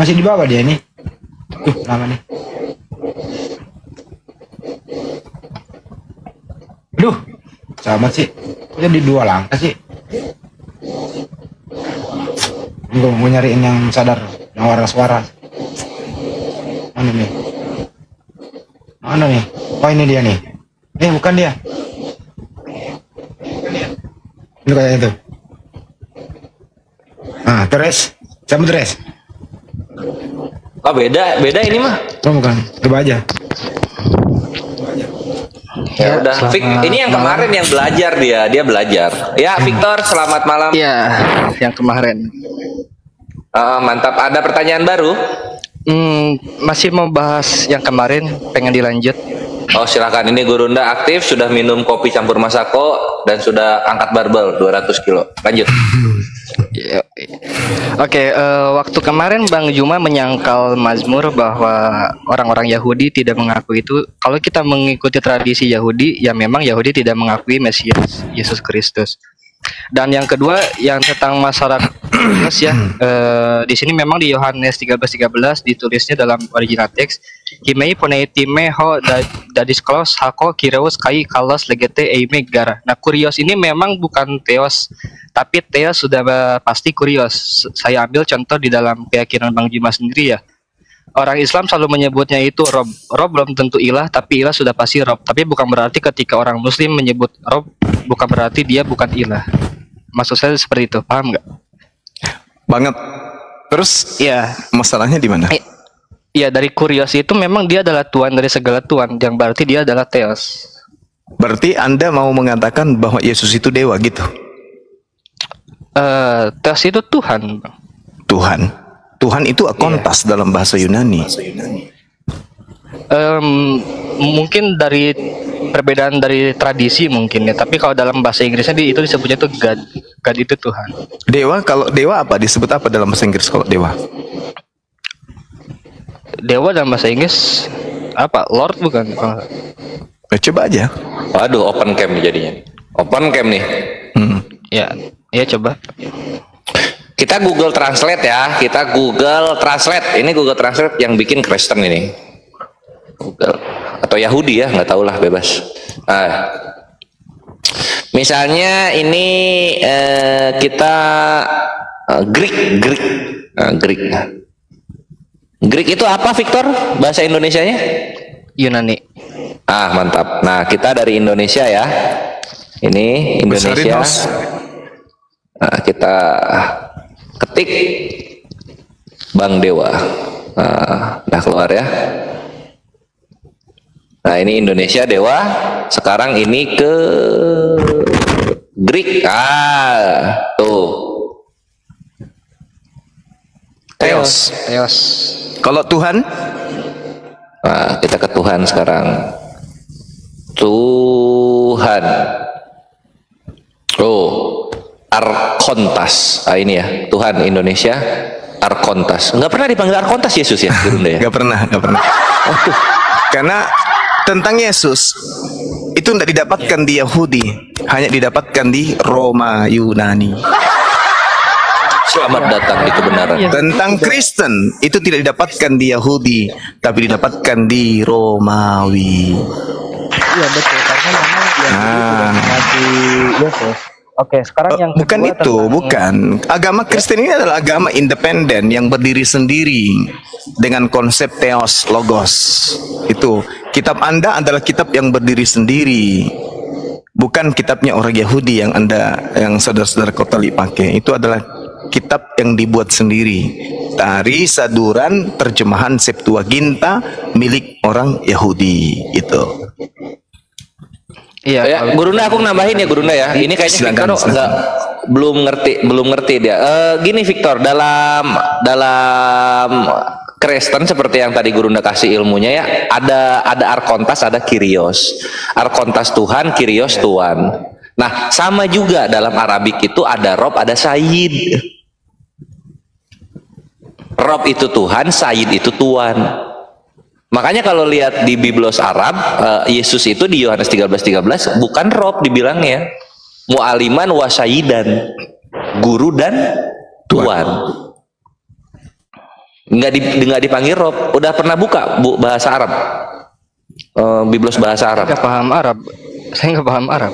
Masih di bawah dia nih. Lama nih. Aduh, sama sih. Kok jadi 2 langkah sih? Gue nyariin yang sadar, yang waras-waras. Mana nih? Mana nih? Oh ini dia nih. Bukan dia. Ini kayak itu. Nah, terus. Siapa terus? Oh beda ini mah. Oh bukan. Coba aja. Ya udah. Ini yang kemarin yang belajar dia belajar. Ya Victor, selamat malam. Iya, yang kemarin. Mantap. Ada pertanyaan baru? Masih mau bahas yang kemarin, pengen dilanjut. Oh silakan. Ini Gurunda aktif, sudah minum kopi campur Masako dan sudah angkat barbel 200 kilo. Lanjut. Oke, waktu kemarin Bang Juma menyangkal Mazmur bahwa orang-orang Yahudi tidak mengakui itu. Kalau kita mengikuti tradisi Yahudi, ya memang Yahudi tidak mengakui Mesias Yesus Kristus. Dan yang kedua yang tentang masyarakat ya, di sini memang di Yohanes 13:13 ditulisnya dalam original teks, Himei poneitime ho dadis klos hako kireus kai kalos legete eime gara. Nah, kurios ini memang bukan teos, tapi teos sudah pasti kurios. Saya ambil contoh di dalam keyakinan Bang Juma sendiri ya. Orang Islam selalu menyebutnya itu Rob. Rob belum tentu ilah, tapi ilah sudah pasti Rob. Tapi bukan berarti ketika orang Muslim menyebut Rob, bukan berarti dia bukan ilah. Maksud saya seperti itu, paham nggak? Banget. Terus ya, masalahnya di mana? Iya, dari kurios itu memang dia adalah Tuhan dari segala Tuhan, yang berarti dia adalah Theos. Berarti Anda mau mengatakan bahwa Yesus itu dewa gitu? Theos itu Tuhan. Tuhan itu akontas dalam bahasa Yunani. Mungkin dari perbedaan dari tradisi mungkin ya, tapi kalau dalam bahasa Inggrisnya itu disebutnya itu God. God itu Tuhan. Dewa, kalau dewa apa disebut apa dalam bahasa Inggris kalau dewa? Dewa dalam bahasa Inggris apa? Lord bukan? Coba aja. Waduh, open cam nih jadinya. Open cam nih. Ya coba. Kita Google Translate ya. Kita Google Translate. Ini Google Translate yang bikin Kristen ini. Google atau Yahudi ya, nggak tahu lah, bebas. Misalnya ini kita Greek. Greek itu apa, Victor? Bahasa Indonesianya? Yunani. Mantap. Nah, kita dari Indonesia ya. Ini Indonesia. Nah, kita ketik Bang Dewa. Nah, keluar ya. Nah, ini Indonesia Dewa. Sekarang ini ke Greek. Tuh. Theos. Kalau Tuhan? Nah, kita ke Tuhan sekarang. Tuhan. Arkontas. Ini ya, Tuhan Indonesia. Arkontas. Nggak pernah dipanggil Arkontas Yesus ya, Gurunda ya? Nggak pernah. Karena tentang Yesus itu tidak didapatkan di Yahudi, hanya didapatkan di Roma Yunani. Selamat datang di kebenaran. Tentang Kristen itu tidak didapatkan di Yahudi, tapi didapatkan di Romawi. Iya betul, karena memang yang Yesus. Oke, sekarang yang bukan itu, bukan. Agama Kristen ini adalah agama independen yang berdiri sendiri dengan konsep theos, logos. Itu kitab Anda adalah kitab yang berdiri sendiri, bukan kitabnya orang Yahudi yang saudara-saudara Katolik pakai. Itu adalah kitab yang dibuat sendiri. Tari Saduran terjemahan Septuaginta milik orang Yahudi itu. Iya, ya, Gurunda aku nambahin ya Gurunda ya. Ini kayaknya Victor belum ngerti dia. Gini Victor, dalam Kristen seperti yang tadi Gurunda kasih ilmunya ya, ada arkontas, ada kyrios. Arkontas Tuhan, kyrios Tuhan. Nah, sama juga dalam Arabik itu ada Rob, ada Sayyid. Rob itu Tuhan, Sayyid itu Tuhan. Makanya kalau lihat di Biblos Arab, Yesus itu di Yohanes 13:13 bukan Rob dibilangnya, mu'aliman wa sayyidan, guru dan tuan. nggak dipanggil Rob. Udah pernah buka Bu bahasa Arab? Biblos bahasa Arab. Nggak paham Arab. Saya nggak paham Arab.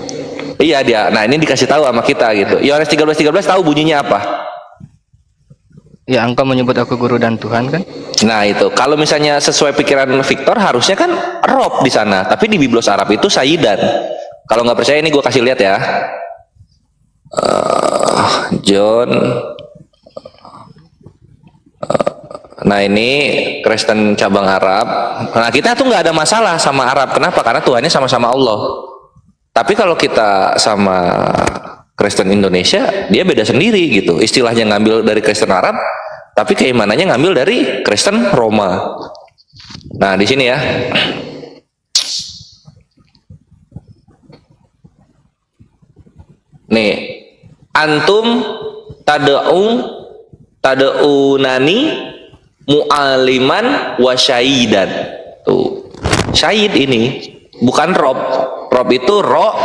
Iya dia. Nah ini dikasih tahu sama kita gitu. Yohanes 13:13 tahu bunyinya apa? Ya, engkau menyebut aku guru dan Tuhan kan? Nah itu. Kalau misalnya sesuai pikiran Victor harusnya kan Rob di sana. Tapi di Biblos Arab itu Sayyidan. Kalau nggak percaya ini gue kasih lihat ya. John. Nah ini Kristen cabang Arab. Nah kita tuh nggak ada masalah sama Arab. Kenapa? Karena Tuhannya sama-sama Allah. Tapi kalau kita sama Kristen Indonesia, dia beda sendiri gitu. Istilahnya ngambil dari Kristen Arab, tapi keimanannya ngambil dari Kristen Roma. Nah di sini ya. Nih, antum tad'unani mu'aliman wa syaidan. Tuh. Syahid ini bukan Rob. Rob itu ro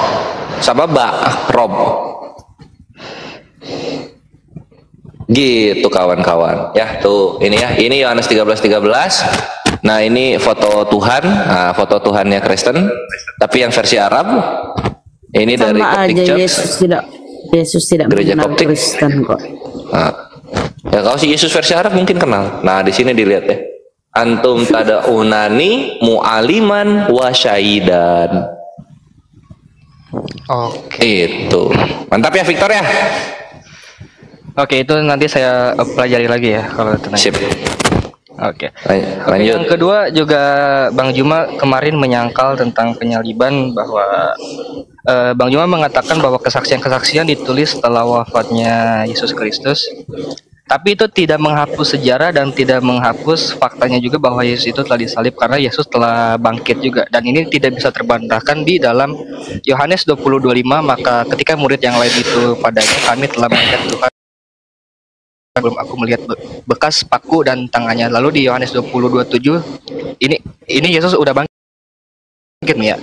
sama ba, Rob. Gitu kawan-kawan. Ya, tuh ini ya. Ini Yohanes 13:13. Nah, ini foto Tuhan. Nah, foto Tuhannya Kristen, tapi yang versi Arab. Ini sama dari Coptic aja Church. Yesus tidak Gereja mengenal Koptik. Kristen kok. Nah, ya kalau si Yesus versi Arab mungkin kenal. Nah, di sini dilihat ya. Antum tad'unani mu'aliman wa syaidan. Oke. Itu. Mantap ya Victor ya. Oke, itu nanti saya pelajari lagi ya kalau itu nanti. Sip. Oke. Lanjut. Yang kedua juga Bang Juma kemarin menyangkal tentang penyaliban bahwa Bang Juma mengatakan bahwa kesaksian-kesaksian ditulis setelah wafatnya Yesus Kristus. Tapi itu tidak menghapus sejarah dan tidak menghapus faktanya juga bahwa Yesus itu telah disalib karena Yesus telah bangkit juga. Dan ini tidak bisa terbantahkan di dalam Yohanes 20:25, maka ketika murid yang lain itu padanya, kami telah melihat Tuhan belum aku melihat bekas paku dan tangannya. Lalu di Yohanes 20:27 ini Yesus udah bangkit nih ya.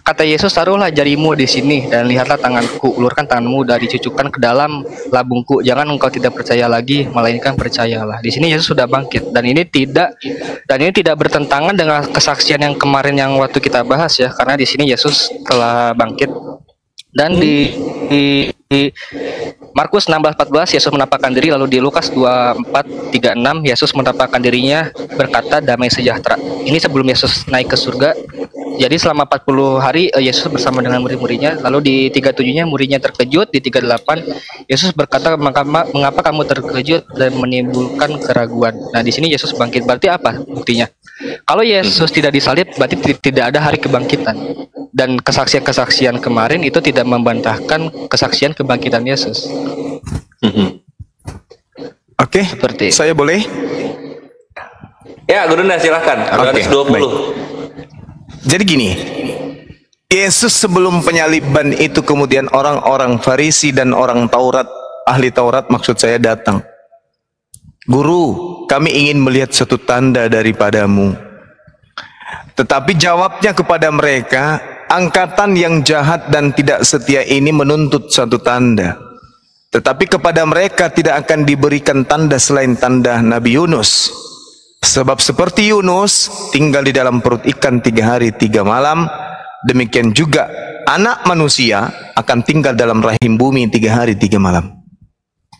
Kata Yesus, taruhlah jarimu di sini dan lihatlah tanganku, ulurkan tanganmu dan dicucukkan ke dalam labungku. Jangan engkau tidak percaya lagi, melainkan percayalah. Di sini Yesus sudah bangkit dan ini tidak bertentangan dengan kesaksian yang kemarin yang waktu kita bahas ya, karena di sini Yesus telah bangkit. Dan di Markus 16:14 Yesus menampakkan diri, lalu di Lukas 24:36 Yesus menampakkan dirinya berkata damai sejahtera. Ini sebelum Yesus naik ke surga. Jadi selama 40 hari Yesus bersama dengan murid-muridnya. Lalu di 37-nya muridnya terkejut. Di 38 Yesus berkata, mengapa kamu terkejut dan menimbulkan keraguan? Nah di sini Yesus bangkit. Berarti apa buktinya? Kalau Yesus tidak disalib, berarti tidak ada hari kebangkitan. Dan kesaksian-kesaksian kemarin itu tidak membantahkan kesaksian kebangkitan Yesus. Oke, Seperti saya boleh? Ya, Gurunda silahkan. Yohanes 20. Jadi gini, Yesus sebelum penyaliban itu kemudian orang-orang Farisi dan orang Taurat, ahli Taurat maksud saya datang. Guru, kami ingin melihat suatu tanda daripadamu. Tetapi jawabnya kepada mereka, angkatan yang jahat dan tidak setia ini menuntut satu tanda. Tetapi kepada mereka tidak akan diberikan tanda selain tanda Nabi Yunus. Sebab seperti Yunus tinggal di dalam perut ikan 3 hari 3 malam, demikian juga anak manusia akan tinggal dalam rahim bumi 3 hari 3 malam.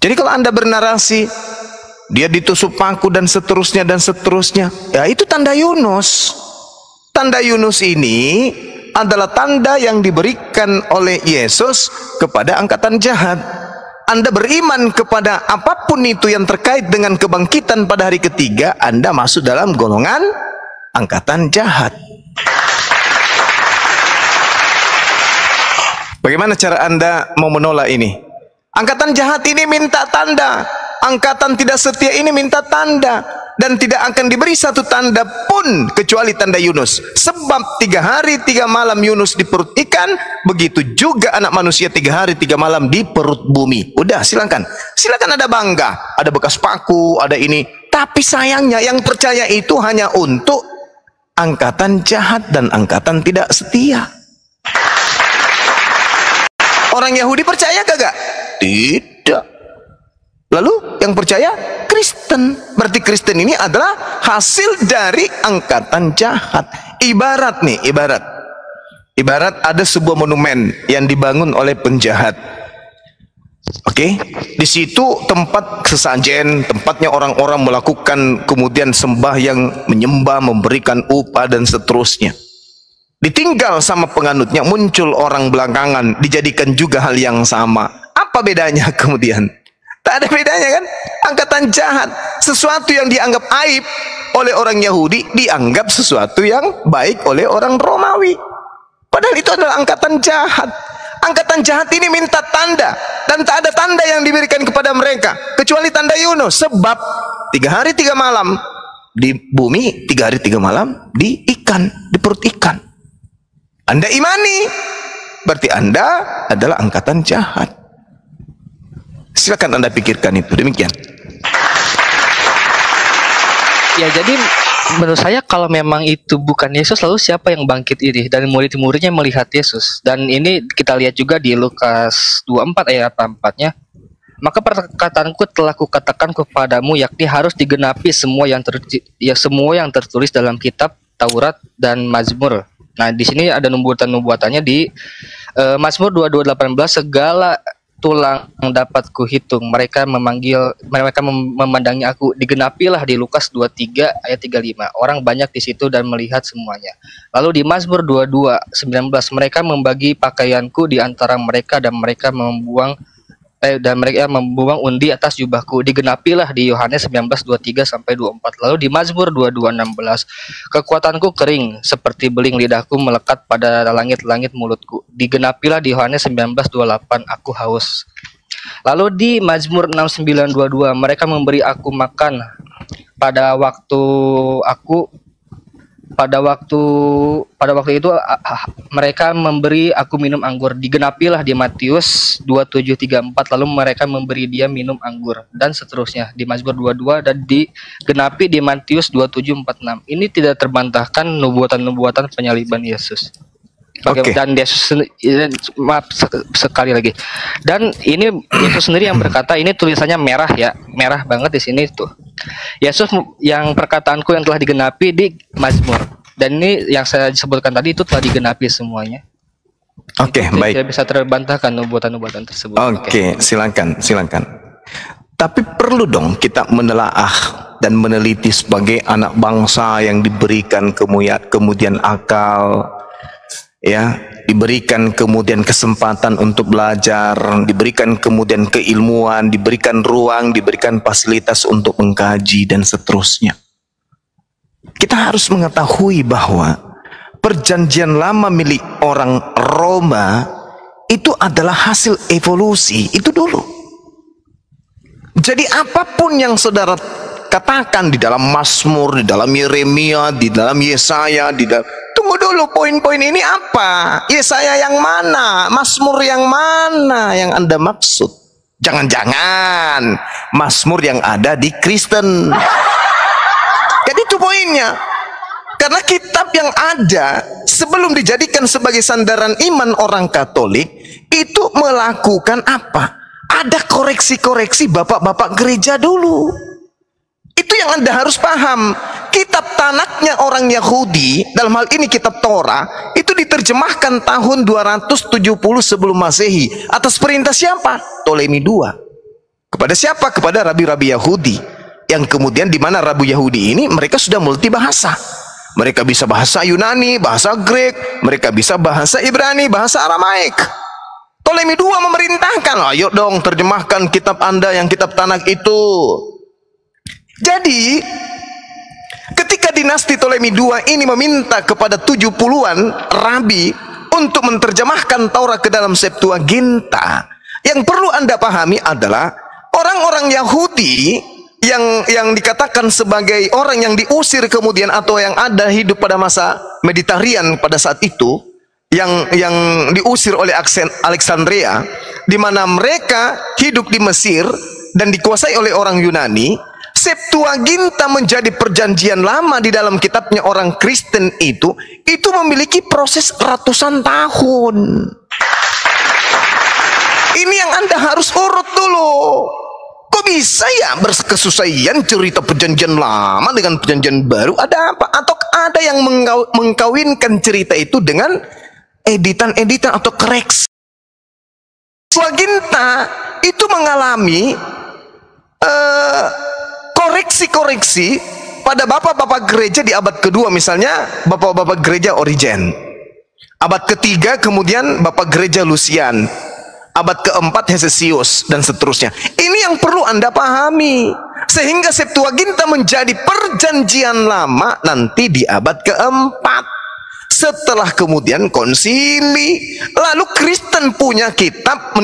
Jadi kalau Anda bernarasi dia ditusuk paku dan seterusnya, ya itu tanda Yunus. Tanda Yunus ini adalah tanda yang diberikan oleh Yesus kepada angkatan jahat. Anda beriman kepada apapun itu yang terkait dengan kebangkitan pada hari ketiga, Anda masuk dalam golongan angkatan jahat. Bagaimana cara Anda mau menolak ini? Angkatan jahat ini minta tanda, angkatan tidak setia ini minta tanda, dan tidak akan diberi satu tanda pun kecuali tanda Yunus. Sebab 3 hari 3 malam Yunus di perut ikan, begitu juga anak manusia 3 hari 3 malam di perut bumi. Udah, silakan Anda bangga, ada bekas paku, ada ini. Tapi sayangnya yang percaya itu hanya untuk angkatan jahat dan angkatan tidak setia. Orang Yahudi percaya kagak? Tidak. Lalu yang percaya Kristen. Berarti Kristen ini adalah hasil dari angkatan jahat. Ibarat nih, ibarat ada sebuah monumen yang dibangun oleh penjahat. Oke, di situ tempat sesajen, tempatnya orang-orang melakukan kemudian sembahyang, menyembah, memberikan upah dan seterusnya. Ditinggal sama penganutnya, muncul orang belakangan, dijadikan juga hal yang sama. Apa bedanya kemudian? Tak ada bedanya kan? Angkatan jahat. Sesuatu yang dianggap aib oleh orang Yahudi dianggap sesuatu yang baik oleh orang Romawi. Padahal itu adalah angkatan jahat. Angkatan jahat ini minta tanda, dan tak ada tanda yang diberikan kepada mereka kecuali tanda Yunus. Sebab 3 hari 3 malam di bumi, 3 hari 3 malam di ikan, di perut ikan. Anda imani, berarti Anda adalah angkatan jahat. Silakan Anda pikirkan itu. Demikian. Ya, jadi menurut saya kalau memang itu bukan Yesus, lalu siapa yang bangkit ini? Dan murid-muridnya melihat Yesus. Dan ini kita lihat juga di Lukas 24 ayat 4-nya. Maka perkataanku telah kukatakan kepadamu, yakni harus digenapi semua yang tertulis dalam kitab Taurat dan Mazmur. Nah, di sini ada nubuatan-nubuatannya di Mazmur 22:18, segala tulang yang dapat kuhitung, mereka memandangi aku. Digenapilah di Lukas 23 ayat 35. Orang banyak di situ dan melihat semuanya. Lalu di Mazmur 22:19, mereka membagi pakaianku di antara mereka dan mereka membuang undi atas jubahku. Digenapilah di Yohanes 19:23-24. Lalu di Mazmur 22:16, kekuatanku kering seperti beling, lidahku melekat pada langit-langit mulutku. Digenapilah di Yohanes 19:28, aku haus. Lalu di Mazmur 69:22, mereka memberi aku makan pada waktu itu mereka memberi aku minum anggur. Digenapilah di Matius 27:34, lalu mereka memberi dia minum anggur, dan seterusnya di Mazmur 22, dan digenapi di Matius 27:46. Ini tidak terbantahkan nubuatan-nubuatan penyaliban Yesus. Dan Yesus, maaf sekali lagi. Dan ini Yesus sendiri yang berkata, ini tulisannya merah ya, merah banget di sini tuh. Yesus yang perkataanku yang telah digenapi di Mazmur. Dan ini yang saya sebutkan tadi itu telah digenapi semuanya. Oke, baik. Tidak bisa terbantahkan nubuatan-nubuatan tersebut. Oke, silakan. Tapi perlu dong kita menelaah dan meneliti sebagai anak bangsa yang diberikan kemudian akal, ya, diberikan kemudian kesempatan untuk belajar, diberikan kemudian keilmuan, diberikan ruang, diberikan fasilitas untuk mengkaji dan seterusnya. Kita harus mengetahui bahwa perjanjian lama milik orang Roma itu adalah hasil evolusi itu dulu. Jadi apapun yang saudara katakan di dalam Mazmur, di dalam Yeremia, di dalam Yesaya, tunggu dulu, poin-poin ini apa? Yesaya yang mana? Mazmur yang mana yang Anda maksud? Jangan-jangan Mazmur yang ada di Kristen. Jadi itu poinnya. Karena kitab yang ada sebelum dijadikan sebagai sandaran iman orang Katolik itu melakukan apa? Ada koreksi-koreksi bapak-bapak gereja dulu. Itu yang Anda harus paham. Kitab Tanaknya orang Yahudi, dalam hal ini kitab Torah, itu diterjemahkan tahun 270 sebelum Masehi. Atas perintah siapa? Ptolemy II. Kepada siapa? Kepada rabi-rabi Yahudi. Yang kemudian di mana rabi Yahudi ini mereka sudah multi bahasa. Mereka bisa bahasa Yunani, bahasa Grek, mereka bisa bahasa Ibrani, bahasa Aramaik. Ptolemy II memerintahkan, ayo dong terjemahkan kitab Anda yang kitab Tanak itu. Jadi ketika dinasti Ptolemy II ini meminta kepada 70-an rabi untuk menerjemahkan Taurat ke dalam Septuaginta, yang perlu Anda pahami adalah orang-orang Yahudi yang dikatakan sebagai orang yang diusir kemudian atau yang ada hidup pada masa Mediterranean pada saat itu, yang diusir oleh Alexandria, di mana mereka hidup di Mesir dan dikuasai oleh orang Yunani. Septuaginta menjadi perjanjian lama di dalam kitabnya orang Kristen itu memiliki proses ratusan tahun. Ini yang Anda harus urut dulu. Kok Kok bisa ya berkesesuaian cerita perjanjian lama dengan perjanjian baru? Ada apa? Atau ada yang mengkawinkan cerita itu dengan editan-editan atau koreksi? Septuaginta itu mengalami koreksi-koreksi pada bapak-bapak gereja di abad kedua, misalnya bapak-bapak gereja Origen. Abad ketiga kemudian bapak gereja Lucian. Abad keempat Hesesius dan seterusnya. Ini yang perlu Anda pahami. Sehingga Septuaginta menjadi perjanjian lama nanti di abad keempat. Setelah kemudian konsili, lalu Kristen punya kitab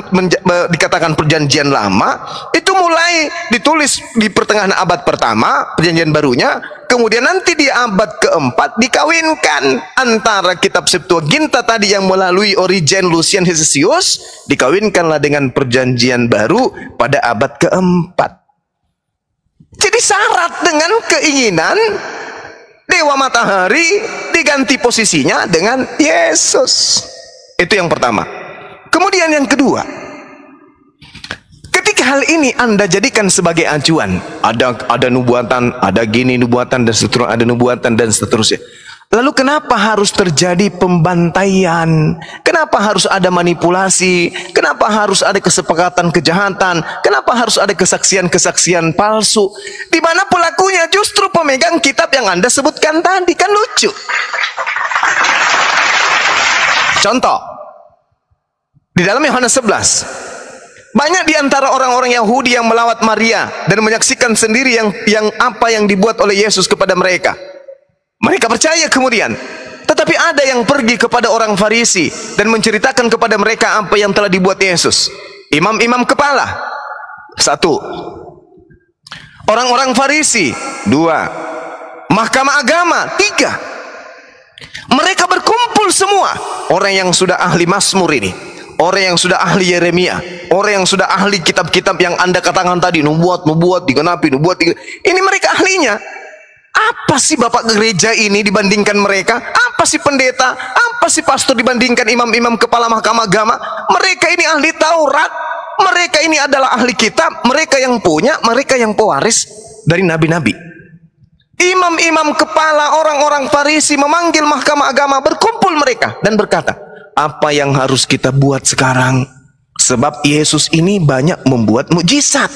dikatakan perjanjian lama, itu mulai ditulis di pertengahan abad pertama, perjanjian barunya, kemudian nanti di abad keempat dikawinkan antara kitab Septuaginta tadi yang melalui Origen, Lucian, Hesesius, dikawinkanlah dengan perjanjian baru pada abad keempat. Jadi syarat dengan keinginan Dewa Matahari diganti posisinya dengan Yesus. Itu yang pertama. Kemudian yang kedua, ketika hal ini Anda jadikan sebagai acuan, ada nubuatan, ada gini nubuatan dan seterusnya, ada nubuatan dan seterusnya. Lalu kenapa harus terjadi pembantaian? Kenapa harus ada manipulasi? Kenapa harus ada kesepakatan kejahatan? Kenapa harus ada kesaksian-kesaksian palsu? Di mana pelakunya justru pemegang kitab yang Anda sebutkan tadi. Kan lucu. Contoh, di dalam Yohanes 11, banyak di antara orang-orang Yahudi yang melawat Maria dan menyaksikan sendiri yang apa yang dibuat oleh Yesus kepada mereka. Mereka percaya kemudian. Tetapi ada yang pergi kepada orang Farisi dan menceritakan kepada mereka apa yang telah dibuat Yesus. Imam-imam kepala, 1. Orang-orang Farisi, 2. Mahkamah agama, 3. Mereka berkumpul semua. Orang yang sudah ahli Mazmur ini, orang yang sudah ahli Yeremia, orang yang sudah ahli kitab-kitab yang Anda katakan tadi, nubuat digenapi, ini mereka ahlinya. Apa sih bapak gereja ini dibandingkan mereka? Apa sih pendeta? Apa sih pastor dibandingkan imam-imam kepala mahkamah agama? Mereka ini ahli Taurat. Mereka ini adalah ahli kitab. Mereka yang punya, mereka yang pewaris dari nabi-nabi. Imam-imam kepala orang-orang Farisi memanggil mahkamah agama, berkumpul mereka dan berkata, apa yang harus kita buat sekarang? Sebab Yesus ini banyak membuat mukjizat.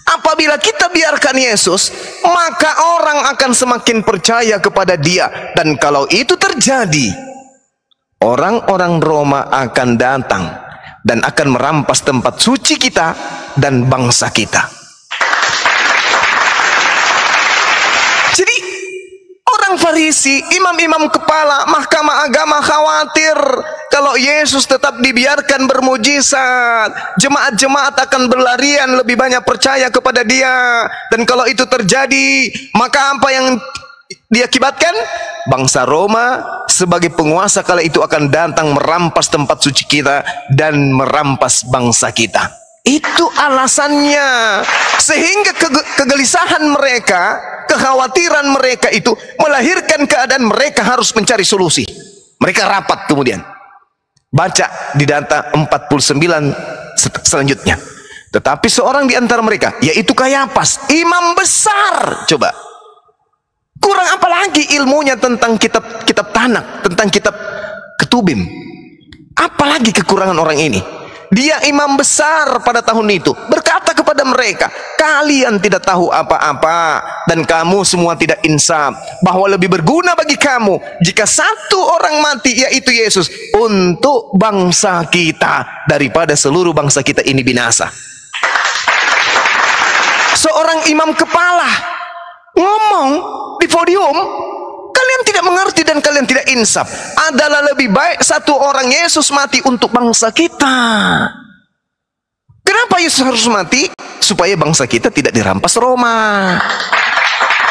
Apabila kita biarkan Yesus, maka orang akan semakin percaya kepada Dia. Dan kalau itu terjadi, orang-orang Roma akan datang dan akan merampas tempat suci kita dan bangsa kita. Jadi orang Farisi, imam-imam kepala mahkamah agama khawatir kalau Yesus tetap dibiarkan bermujizat, jemaat-jemaat akan berlarian lebih banyak percaya kepada Dia. Dan kalau itu terjadi, maka apa yang diakibatkan? Bangsa Roma sebagai penguasa kala itu akan datang merampas tempat suci kita dan merampas bangsa kita. Itu alasannya. Sehingga kegelisahan mereka, kekhawatiran mereka itu melahirkan keadaan mereka harus mencari solusi. Mereka rapat kemudian. Baca di data 49 selanjutnya. Tetapi seorang di antara mereka, yaitu Kayafas, imam besar, coba. Kurang apa lagi ilmunya tentang kitab Tanak, tentang kitab Ketubim. Apalagi kekurangan orang ini. Dia imam besar pada tahun itu, berkata kepada mereka, kalian tidak tahu apa-apa dan kamu semua tidak insaf, bahwa lebih berguna bagi kamu jika satu orang mati, yaitu Yesus, untuk bangsa kita daripada seluruh bangsa kita ini binasa. Seorang imam kepala ngomong di podium, kalian tidak mengerti dan kalian tidak insaf. Adalah lebih baik satu orang Yesus mati untuk bangsa kita. Kenapa Yesus harus mati? Supaya bangsa kita tidak dirampas Roma.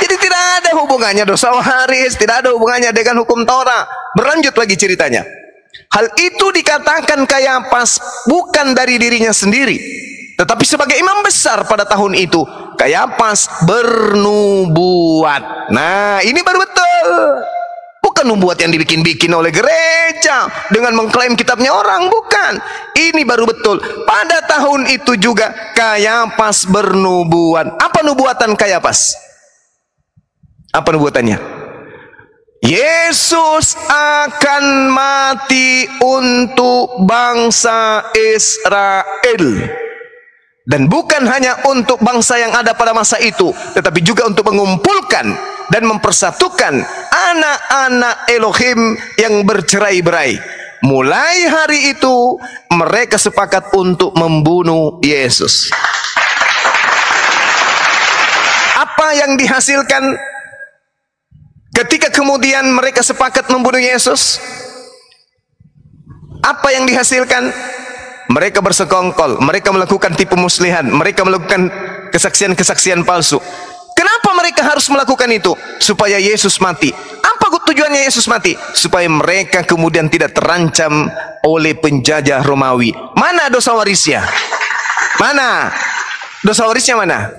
Jadi tidak ada hubungannya dosa waris, tidak ada hubungannya dengan hukum Taurat. Berlanjut lagi ceritanya. Hal itu dikatakan Kayafas bukan dari dirinya sendiri, tetapi sebagai imam besar pada tahun itu, Kayafas bernubuat. Nah, ini baru betul. Bukan bukan nubuat yang dibikin-bikin oleh gereja dengan mengklaim kitabnya orang, bukan. Ini baru betul. Pada tahun itu juga Kayafas bernubuat. Apa nubuatan Kayafas? Apa nubuatannya? Yesus akan mati untuk bangsa Israel. Dan bukan hanya untuk bangsa yang ada pada masa itu, tetapi juga untuk mengumpulkan dan mempersatukan anak-anak Elohim yang bercerai-berai. Mulai hari itu mereka sepakat untuk membunuh Yesus. Apa yang dihasilkan ketika kemudian mereka sepakat membunuh Yesus? Apa yang dihasilkan? Mereka bersekongkol, mereka melakukan tipu muslihan, mereka melakukan kesaksian-kesaksian palsu. Kenapa mereka harus melakukan itu? Supaya Yesus mati. Apa tujuannya Yesus mati? Supaya mereka kemudian tidak terancam oleh penjajah Romawi. Mana dosa warisnya? Mana? Dosa warisnya mana?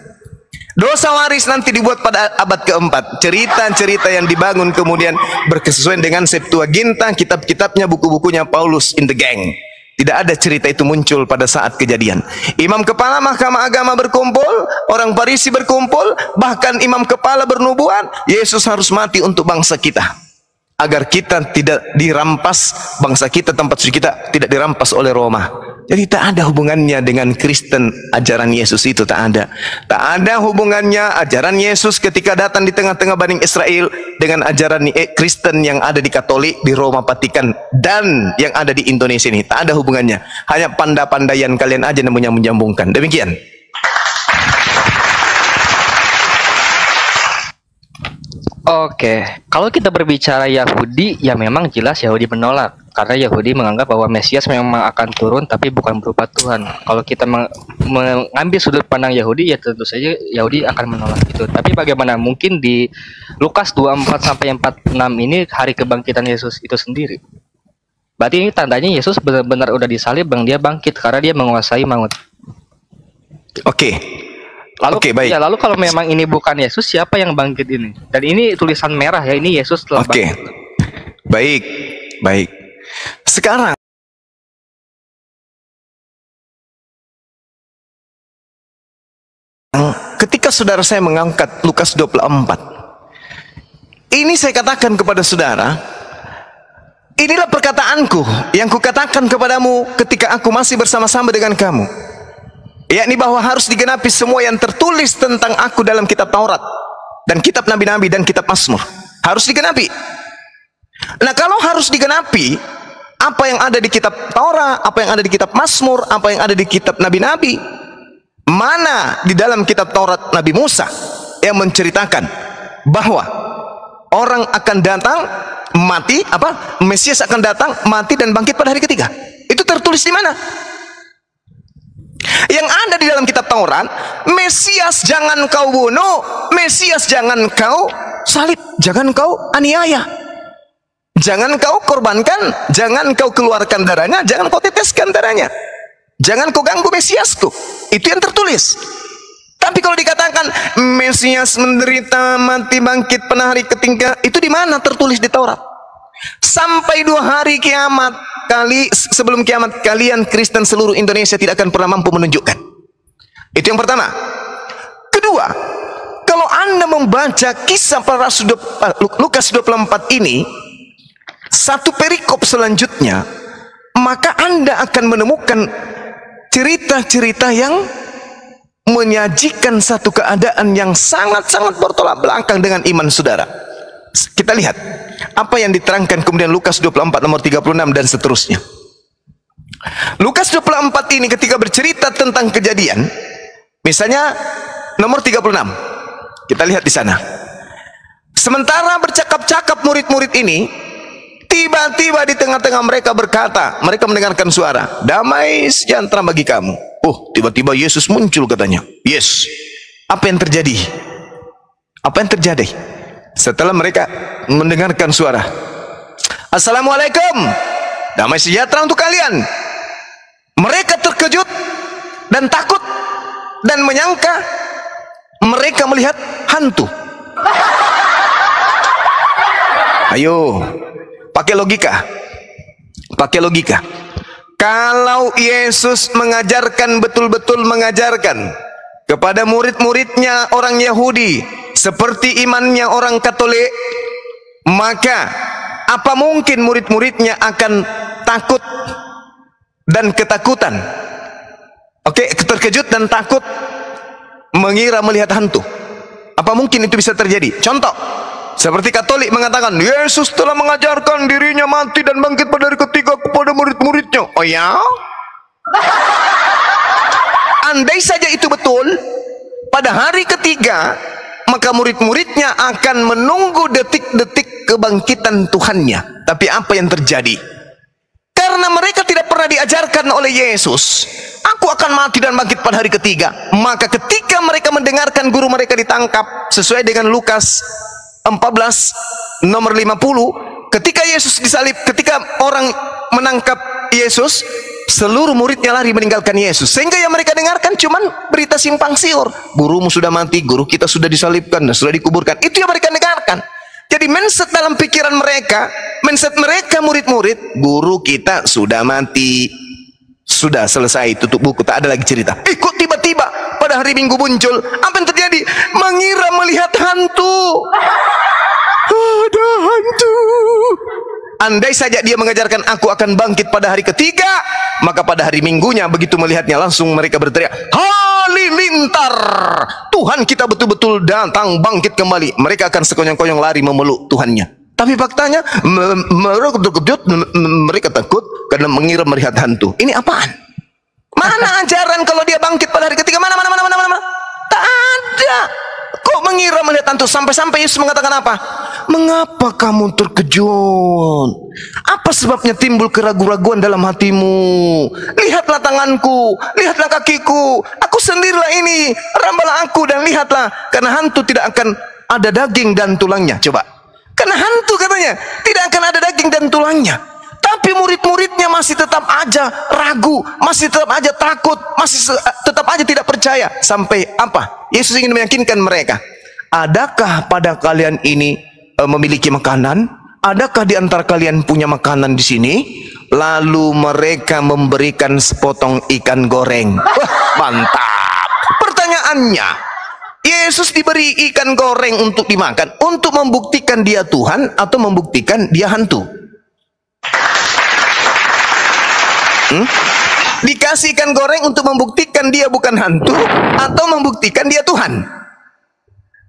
Dosa waris nanti dibuat pada abad keempat. Cerita-cerita yang dibangun kemudian berkesesuaian dengan Septuaginta, kitab-kitabnya, buku-bukunya Paulus in the gang. Tidak ada cerita itu muncul pada saat kejadian. Imam kepala mahkamah agama berkumpul, orang Farisi berkumpul, bahkan imam kepala bernubuat, Yesus harus mati untuk bangsa kita, agar kita tidak dirampas, bangsa kita, tempat suci kita tidak dirampas oleh Roma. Jadi tak ada hubungannya dengan Kristen ajaran Yesus itu, tak ada. Tak ada hubungannya ajaran Yesus ketika datang di tengah-tengah Bani Israel dengan ajaran Kristen yang ada di Katolik, di Roma, Vatikan, dan yang ada di Indonesia ini. Tak ada hubungannya. Hanya pandai-pandaian kalian aja namanya menyambungkan. Demikian. Oke, kalau kita berbicara Yahudi, ya memang jelas Yahudi menolak. Karena Yahudi menganggap bahwa Mesias memang akan turun, tapi bukan berupa Tuhan. Kalau kita mengambil sudut pandang Yahudi, ya tentu saja Yahudi akan menolak itu. Tapi bagaimana mungkin di Lukas 24-46 ini hari kebangkitan Yesus itu sendiri? Berarti ini tandanya Yesus benar-benar udah disalib, dia bangkit karena dia menguasai maut. Oke. Lalu, baik. ya, lalu kalau memang ini bukan Yesus, siapa yang bangkit ini? Dan ini tulisan merah ya, ini Yesus telah bangkit. Baik. Sekarang ketika saudara saya mengangkat Lukas 24, ini saya katakan kepada saudara, inilah perkataanku yang kukatakan kepadamu ketika aku masih bersama-sama dengan kamu, yakni bahwa harus digenapi semua yang tertulis tentang aku dalam kitab Taurat dan kitab Nabi-Nabi dan kitab Mazmur. Harus digenapi. Nah, kalau harus digenapi, apa yang ada di kitab Taurat, apa yang ada di kitab Mazmur, apa yang ada di kitab Nabi-Nabi, mana di dalam kitab Taurat Nabi Musa yang menceritakan bahwa orang akan datang, mati, Mesias akan datang, mati dan bangkit pada hari ketiga? Itu tertulis di mana? Yang ada di dalam kitab Taurat, Mesias jangan kau bunuh, Mesias jangan kau salib, jangan kau aniaya, jangan kau korbankan, jangan kau keluarkan darahnya, jangan kau teteskan darahnya, jangan kau ganggu Mesiasku. Itu yang tertulis. Tapi kalau dikatakan Mesias menderita, mati, bangkit pada hari ketiga, itu di mana tertulis di Taurat? Sampai 2 hari kiamat, sebelum kiamat, kalian Kristen seluruh Indonesia tidak akan pernah mampu menunjukkan. Itu yang pertama. Kedua, kalau Anda membaca kisah para rasul Lukas 24 ini, satu perikop selanjutnya, maka Anda akan menemukan cerita-cerita yang menyajikan satu keadaan yang sangat-sangat bertolak belakang dengan iman saudara. Kita lihat apa yang diterangkan kemudian Lukas 24 nomor 36 dan seterusnya. Lukas 24 ini ketika bercerita tentang kejadian, misalnya nomor 36, kita lihat di sana. Sementara bercakap-cakap murid-murid ini, tiba-tiba di tengah-tengah mereka berkata, mereka mendengarkan suara, damai sejahtera bagi kamu. Tiba-tiba Yesus muncul katanya. Yes. Apa yang terjadi? Apa yang terjadi? Setelah mereka mendengarkan suara, Assalamualaikum, damai sejahtera untuk kalian. Mereka terkejut dan takut dan menyangka mereka melihat hantu. Ayo, pakai logika. Pakai logika. Kalau Yesus mengajarkan, betul-betul mengajarkan kepada murid-muridnya orang Yahudi seperti imannya orang Katolik, maka apa mungkin murid-muridnya akan takut dan ketakutan? Oke, terkejut dan takut, mengira melihat hantu. Apa mungkin itu bisa terjadi? Contoh, seperti Katolik mengatakan Yesus telah mengajarkan dirinya mati dan bangkit pada hari ketiga kepada murid-muridnya. Oh ya? Andai saja itu betul, pada hari ketiga maka murid-muridnya akan menunggu detik-detik kebangkitan Tuhannya. Tapi apa yang terjadi? Karena mereka tidak pernah diajarkan oleh Yesus, aku akan mati dan bangkit pada hari ketiga. Maka ketika mereka mendengarkan guru mereka ditangkap, sesuai dengan Lukas 14 nomor 50, ketika Yesus disalib, ketika orang menangkap Yesus, seluruh muridnya lari meninggalkan Yesus. Sehingga yang mereka dengarkan cuman berita simpang siur. Gurumu sudah mati, guru kita sudah disalibkan dan sudah dikuburkan. Itu yang mereka dengarkan. Jadi mindset dalam pikiran mereka, mindset mereka murid-murid, guru kita sudah mati, sudah selesai, tutup buku, tak ada lagi cerita. Kok tiba-tiba pada hari Minggu muncul, apa yang terjadi? Mengira melihat hantu. Ada hantu. Andai saja dia mengajarkan aku akan bangkit pada hari ketiga, maka pada hari Minggunya begitu melihatnya langsung mereka berteriak, halilintar, Tuhan kita betul-betul datang bangkit kembali. Mereka akan sekonyong-konyong lari memeluk Tuhannya. Tapi faktanya mereka takut karena mengira melihat hantu. Ini apaan? Mana ajaran kalau dia bangkit pada hari ketiga? Mana? Tak ada. Kok mengira melihat hantu? Sampai-sampai Yesus mengatakan apa? Mengapa kamu terkejut? Apa sebabnya timbul keraguan-raguan dalam hatimu? Lihatlah tanganku, lihatlah kakiku, aku sendirilah ini. Rambalah aku dan lihatlah, karena hantu tidak akan ada daging dan tulangnya. Coba, karena hantu katanya tidak akan ada daging dan tulangnya. Tapi murid-muridnya masih tetap aja ragu, masih tetap aja takut, masih tetap aja tidak percaya. Sampai apa? Yesus ingin meyakinkan mereka. Adakah pada kalian ini memiliki makanan? Adakah di antara kalian punya makanan di sini? Lalu mereka memberikan sepotong ikan goreng. Wah, mantap. Pertanyaannya, Yesus diberi ikan goreng untuk dimakan, untuk membuktikan dia Tuhan atau membuktikan dia hantu? Dikasih ikan goreng untuk membuktikan dia bukan hantu atau membuktikan dia Tuhan?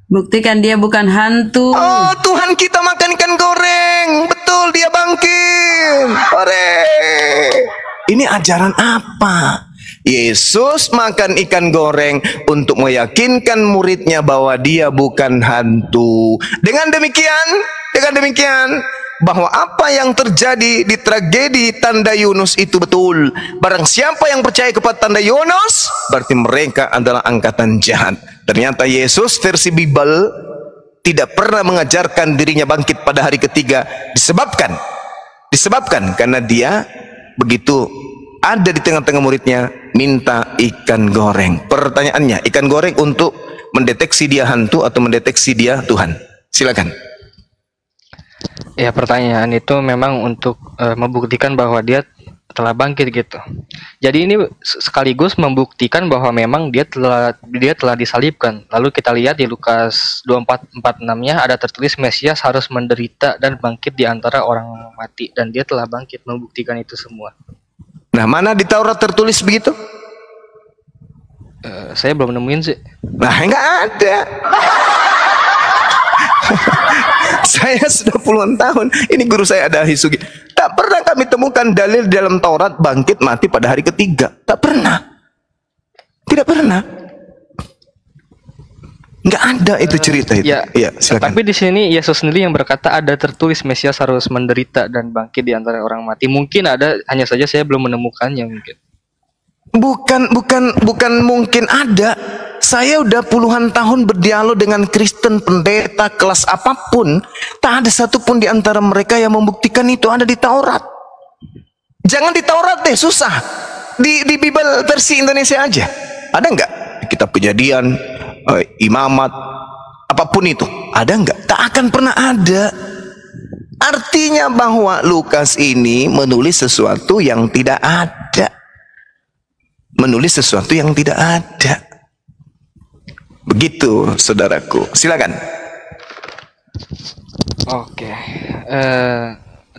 Buktikan dia bukan hantu. Oh, Tuhan kita makan ikan goreng. Betul, dia bangkit. Hore. Ini ajaran apa? Yesus makan ikan goreng untuk meyakinkan muridnya bahwa dia bukan hantu. Dengan demikian, bahwa apa yang terjadi di tragedi Tanda Yunus itu betul. Barang siapa yang percaya kepada Tanda Yunus, berarti mereka adalah angkatan jahat. Ternyata Yesus versi Bible tidak pernah mengajarkan dirinya bangkit pada hari ketiga, disebabkan karena dia begitu ada di tengah-tengah muridnya minta ikan goreng. Pertanyaannya, ikan goreng untuk mendeteksi dia hantu atau mendeteksi dia Tuhan? Silakan. Ya, pertanyaan itu memang untuk membuktikan bahwa dia telah bangkit gitu. Jadi ini sekaligus membuktikan bahwa memang dia telah disalibkan. Lalu kita lihat di Lukas 24:46-nya ada tertulis Mesias harus menderita dan bangkit di antara orang mati, dan dia telah bangkit, membuktikan itu semua. Nah, mana di Taurat tertulis begitu? Saya belum nemuin sih. Nah, enggak ada. Saya sudah puluhan tahun, ini guru saya ada Hisugi, tak pernah kami temukan dalil dalam Taurat bangkit mati pada hari ketiga. Tak pernah. Tidak pernah. Nggak ada itu cerita itu. Ya, silakan. tapi di sini Yesus sendiri yang berkata ada tertulis Mesias harus menderita dan bangkit di antara orang mati. Mungkin ada, hanya saja saya belum menemukannya mungkin. Bukan mungkin ada. Saya udah puluhan tahun berdialog dengan Kristen, pendeta, kelas apapun. Tak ada satupun di antara mereka yang membuktikan itu ada di Taurat. Jangan di Taurat deh, susah. Di Bible versi Indonesia aja. Ada nggak? Di kitab Kejadian, Imamat, apapun itu. Ada nggak? Tak akan pernah ada. Artinya bahwa Lukas ini menulis sesuatu yang tidak ada. Menulis sesuatu yang tidak ada. Begitu, saudaraku. Silakan. Oke.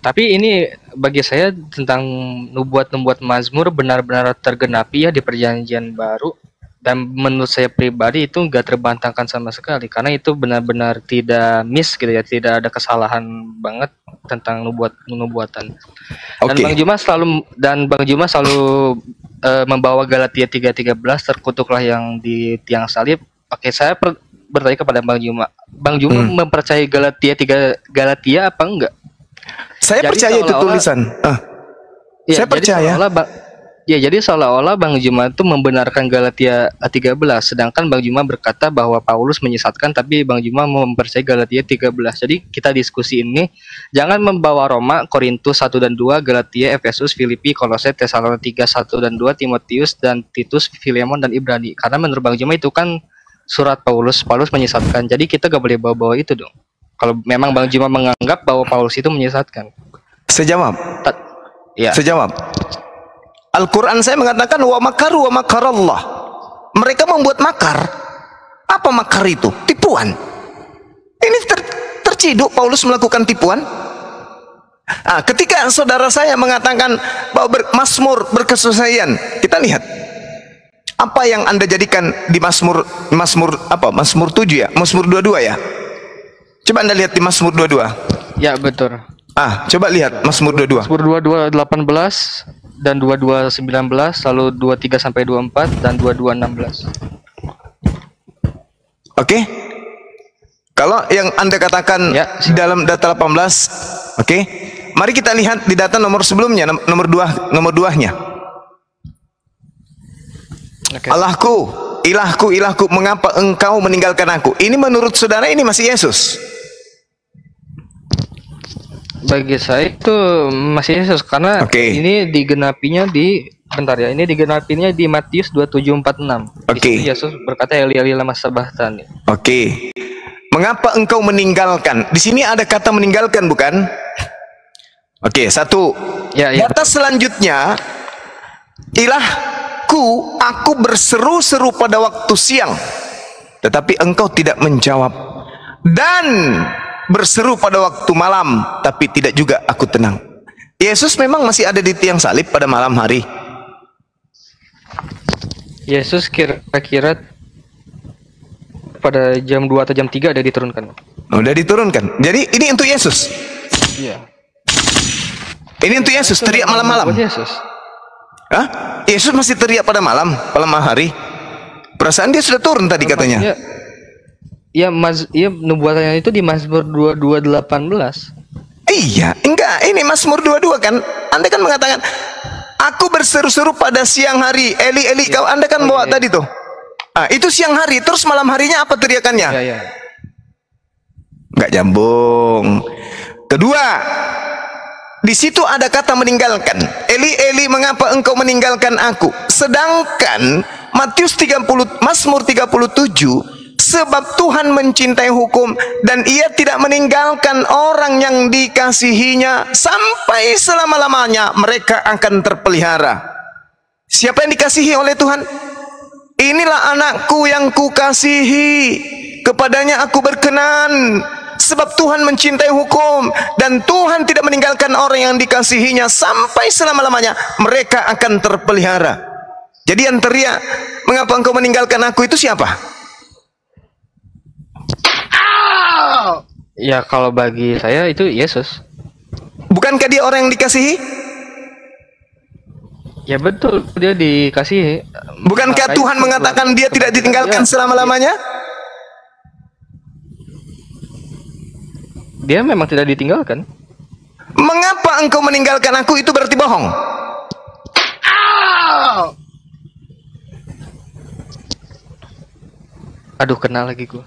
Tapi ini bagi saya tentang nubuat-nubuat Mazmur benar-benar tergenapi ya di Perjanjian Baru, dan menurut saya pribadi itu nggak terbantahkan sama sekali karena itu benar-benar tidak miss gitu ya, tidak ada kesalahan banget tentang nubuatan. Dan Bang Juma selalu membawa Galatia 3:13 terkutuklah yang di tiang salib. Oke, saya bertanya kepada Bang Juma. Bang Juma mempercayai Galatia apa enggak? Saya Jadi percaya itu tulisan. Ya, saya percaya. Jadi seolah-olah Bang Juma itu membenarkan Galatia 13, sedangkan Bang Juma berkata bahwa Paulus menyesatkan, tapi Bang Juma mempercayai Galatia 13. Jadi kita diskusi ini jangan membawa Roma, Korintus 1 dan 2, Galatia, Efesus, Filipi, Kolose, Tesalonika 1 dan 2, Timotius dan Titus, Filemon dan Ibrani. Karena menurut Bang Juma itu kan surat Paulus menyesatkan. Jadi kita gak boleh bawa-bawa itu dong. Kalau memang Bang Juma menganggap bahwa Paulus itu menyesatkan. Saya jawab. Ya. Saya jawab. Al-Quran saya mengatakan wa makaru wa makarallah. Mereka membuat makar. Apa makar itu? Tipuan. Ini terciduk Paulus melakukan tipuan. Ketika saudara saya mengatakan bahwa Mazmur berkesusahan, kita lihat apa yang Anda jadikan di Mazmur 7 ya, Mazmur 22 ya. Coba Anda lihat di Mazmur 22. Ya, betul. Coba lihat Mazmur 22. Mazmur 22 18 dan 22 19, lalu 23 sampai 24 dan 22 16. Oke. Kalau yang Anda katakan di dalam data 18, oke. Mari kita lihat di data nomor sebelumnya, nomor 2-nya. Okay. Allahku, ilahku, mengapa engkau meninggalkan aku? Ini menurut saudara ini masih Yesus? Bagi saya itu masih Yesus karena ini digenapinya di Matius 27:46. Yesus berkata Eli lama sabachthani. Mengapa engkau meninggalkan? Di sini ada kata meninggalkan bukan? Satu. Kata selanjutnya, ilahku, aku berseru-seru pada waktu siang, tetapi engkau tidak menjawab, dan berseru pada waktu malam, tapi tidak juga aku tenang. Yesus memang masih ada di tiang salib pada malam hari. Yesus kira-kira pada jam 2 atau jam 3 ada diturunkan. Udah diturunkan. Jadi ini untuk Yesus. Iya. Ini untuk Yesus teriak malam-malam. Yesus. Yesus masih teriak pada malam hari. Perasaan dia sudah turun tadi katanya. Iya, nubuatannya itu di Mazmur 22:18. Iya, enggak, ini Mazmur 22 kan. Anda kan mengatakan, aku berseru-seru pada siang hari. Eli, kau Anda kan bawa tadi tuh. Itu siang hari, terus malam harinya apa teriakannya? Enggak nyambung. Kedua, di situ ada kata meninggalkan. Eli, mengapa engkau meninggalkan aku? Sedangkan Mazmur 37, sebab Tuhan mencintai hukum dan ia tidak meninggalkan orang yang dikasihinya sampai selama-lamanya, mereka akan terpelihara. Siapa yang dikasihi oleh Tuhan? Inilah anakku yang kukasihi, kepadanya aku berkenan. Sebab Tuhan mencintai hukum dan Tuhan tidak meninggalkan orang yang dikasihinya sampai selama-lamanya, mereka akan terpelihara. Jadi yang teriak, mengapa engkau meninggalkan aku, itu siapa? Ya, kalau bagi saya itu Yesus. Bukankah dia orang yang dikasihi? Ya betul, dia dikasihi. Bukankah Tuhan mengatakan dia tidak ditinggalkan selama-lamanya? Dia memang tidak ditinggalkan. Mengapa engkau meninggalkan aku, itu berarti bohong. Aduh, kena lagi gua.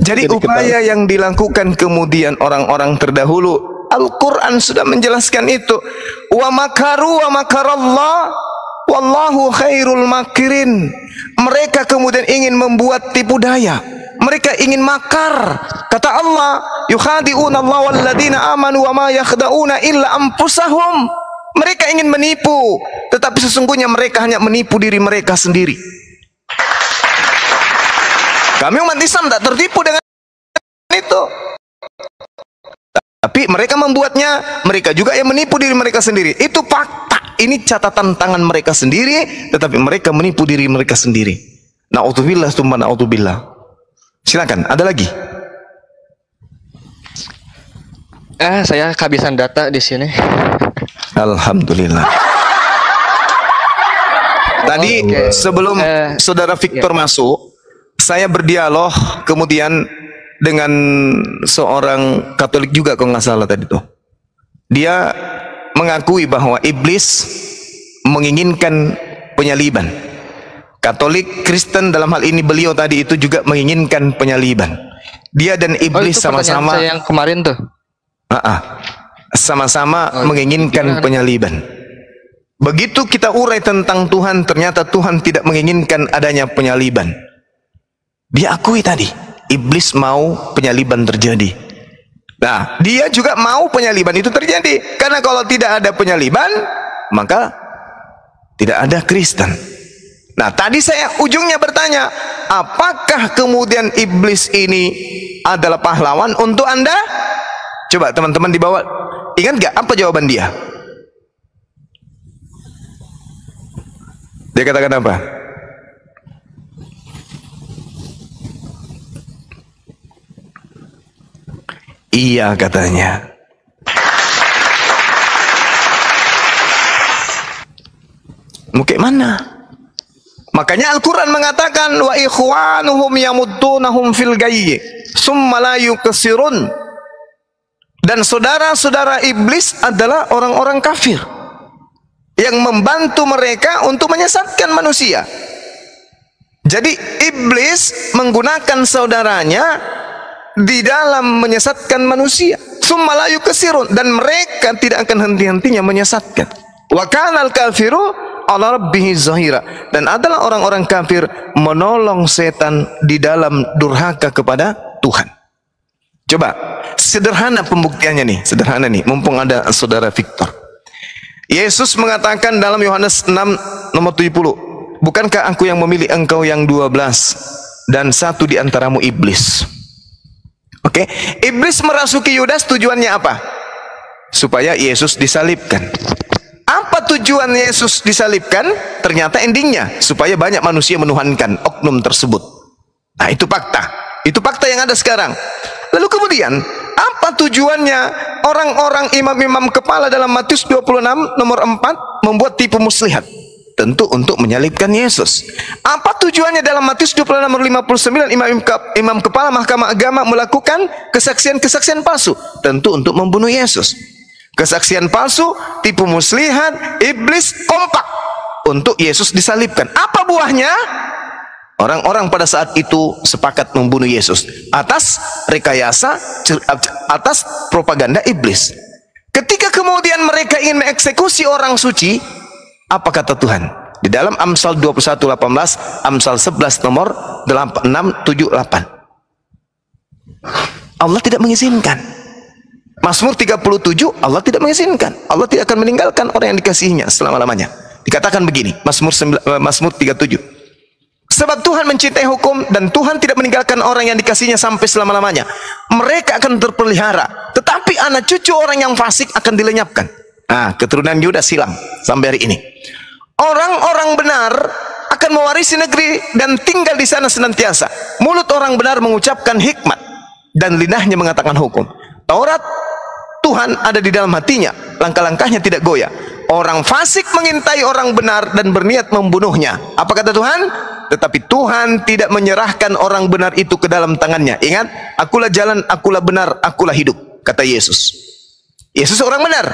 Jadi upaya yang dilakukan kemudian orang-orang terdahulu, Al-Quran sudah menjelaskan itu. Wa makaru wa makarallah. wallahu khairul makirin. Mereka kemudian ingin membuat tipu daya. Mereka ingin makar. Kata Allah, yukhadi'una Allah walladzina amanu wa ma yakhda'una illa anfusahum. Mereka ingin menipu, tetapi sesungguhnya mereka hanya menipu diri mereka sendiri. Kami umat Islam tak tertipu dengan itu. Tapi mereka membuatnya, mereka juga yang menipu diri mereka sendiri. Itu fakta. Ini catatan tangan mereka sendiri, tetapi mereka menipu diri mereka sendiri. Na'udzubillah tsumma na'udzubillah. Silakan, ada lagi? Saya kehabisan data di sini. Alhamdulillah. Tadi sebelum saudara Victor masuk, saya berdialog kemudian dengan seorang Katolik juga kalau nggak salah tadi tuh. Dia mengakui bahwa iblis menginginkan penyaliban. Katolik, Kristen dalam hal ini beliau tadi itu juga menginginkan penyaliban. Dia dan iblis sama-sama yang kemarin tuh. Sama-sama menginginkan penyaliban. Begitu kita urai tentang Tuhan, ternyata Tuhan tidak menginginkan adanya penyaliban. Dia akui tadi, iblis mau penyaliban terjadi. Nah, dia juga mau penyaliban itu terjadi. Karena kalau tidak ada penyaliban, maka tidak ada Kristen. Nah, tadi saya ujungnya bertanya, apakah kemudian iblis ini adalah pahlawan untuk Anda? Coba teman-teman di bawah, ingat gak apa jawaban dia? Dia katakan apa? Iya katanya. Mungkin mana? Makanya Al-Quran mengatakan wa ikhwanuhum yamuddunahum fil gayyi summa la yuqsirun. Dan saudara-saudara iblis adalah orang-orang kafir yang membantu mereka untuk menyesatkan manusia. Jadi iblis menggunakan saudaranya di dalam menyesatkan manusia. Summa la yuqsirun, dan mereka tidak akan henti-hentinya menyesatkan. Wa kanal kafiru ala rabbihi zahira, dan adalah orang-orang kafir menolong setan di dalam durhaka kepada Tuhan. Coba sederhana pembuktiannya nih, sederhana nih, mumpung ada saudara Victor. Yesus mengatakan dalam Yohanes 6 nomor 70, bukankah aku yang memilih engkau yang 12 dan satu di antaramu iblis? Oke, iblis merasuki Yudas tujuannya apa? Supaya Yesus disalibkan. Apa tujuan Yesus disalibkan? Ternyata endingnya supaya banyak manusia menuhankan oknum tersebut. Nah, itu fakta. Itu fakta yang ada sekarang. Lalu kemudian, apa tujuannya orang-orang imam-imam kepala dalam Matius 26 nomor 4 membuat tipu muslihat? Tentu untuk menyalibkan Yesus. Apa tujuannya dalam Matius 26 nomor 59 imam kepala mahkamah agama melakukan kesaksian-kesaksian palsu? Tentu untuk membunuh Yesus. Kesaksian palsu, tipu muslihat, iblis kompak untuk Yesus disalibkan. Apa buahnya? Orang-orang pada saat itu sepakat membunuh Yesus atas rekayasa, atas propaganda iblis. Ketika kemudian mereka ingin mengeksekusi orang suci, apa kata Tuhan? Di dalam Amsal 21:18, Amsal 11 nomor 678. Allah tidak mengizinkan. Mazmur 37, Allah tidak mengizinkan. Allah tidak akan meninggalkan orang yang dikasihinya selama-lamanya. Dikatakan begini, Mazmur 37. Sebab Tuhan mencintai hukum dan Tuhan tidak meninggalkan orang yang dikasihinya sampai selama-lamanya. Mereka akan terpelihara, tetapi anak cucu orang yang fasik akan dilenyapkan. Nah, keturunan Yudas hilang sampai hari ini. Orang-orang benar akan mewarisi negeri dan tinggal di sana senantiasa. Mulut orang benar mengucapkan hikmat dan lidahnya mengatakan hukum. Taurat Tuhan ada di dalam hatinya, langkah-langkahnya tidak goyah. Orang fasik mengintai orang benar dan berniat membunuhnya. Apa kata Tuhan? Tetapi Tuhan tidak menyerahkan orang benar itu ke dalam tangannya. Ingat, akulah jalan, akulah benar, akulah hidup, kata Yesus. Yesus orang benar.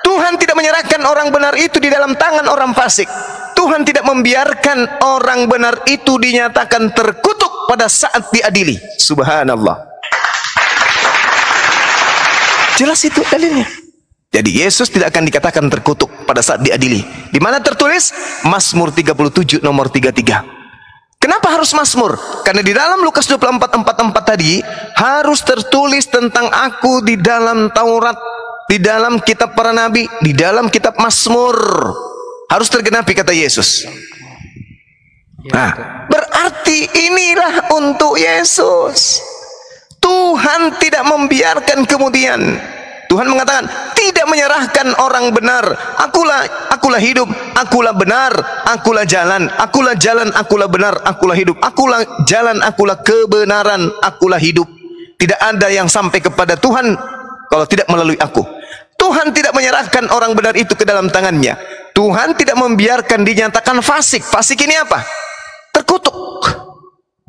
Tuhan tidak menyerahkan orang benar itu di dalam tangan orang fasik. Tuhan tidak membiarkan orang benar itu dinyatakan terkutuk pada saat diadili. Subhanallah. Jelas itu dalilnya. Jadi Yesus tidak akan dikatakan terkutuk pada saat diadili. Di mana tertulis? Mazmur 37 nomor 33. Kenapa harus Mazmur? Karena di dalam Lukas 24:44 tadi harus tertulis tentang aku di dalam Taurat, di dalam kitab para nabi, di dalam kitab Mazmur. Harus tergenapi kata Yesus. Nah, berarti inilah untuk Yesus. Tuhan tidak membiarkan kemudian. Tuhan mengatakan, tidak menyerahkan orang benar. Akulah hidup, akulah benar, akulah jalan, akulah benar, akulah hidup, akulah jalan, akulah kebenaran, akulah hidup. Tidak ada yang sampai kepada Tuhan kalau tidak melalui aku. Tuhan tidak menyerahkan orang benar itu ke dalam tangannya. Tuhan tidak membiarkan dinyatakan fasik. Fasik ini apa? Terkutuk.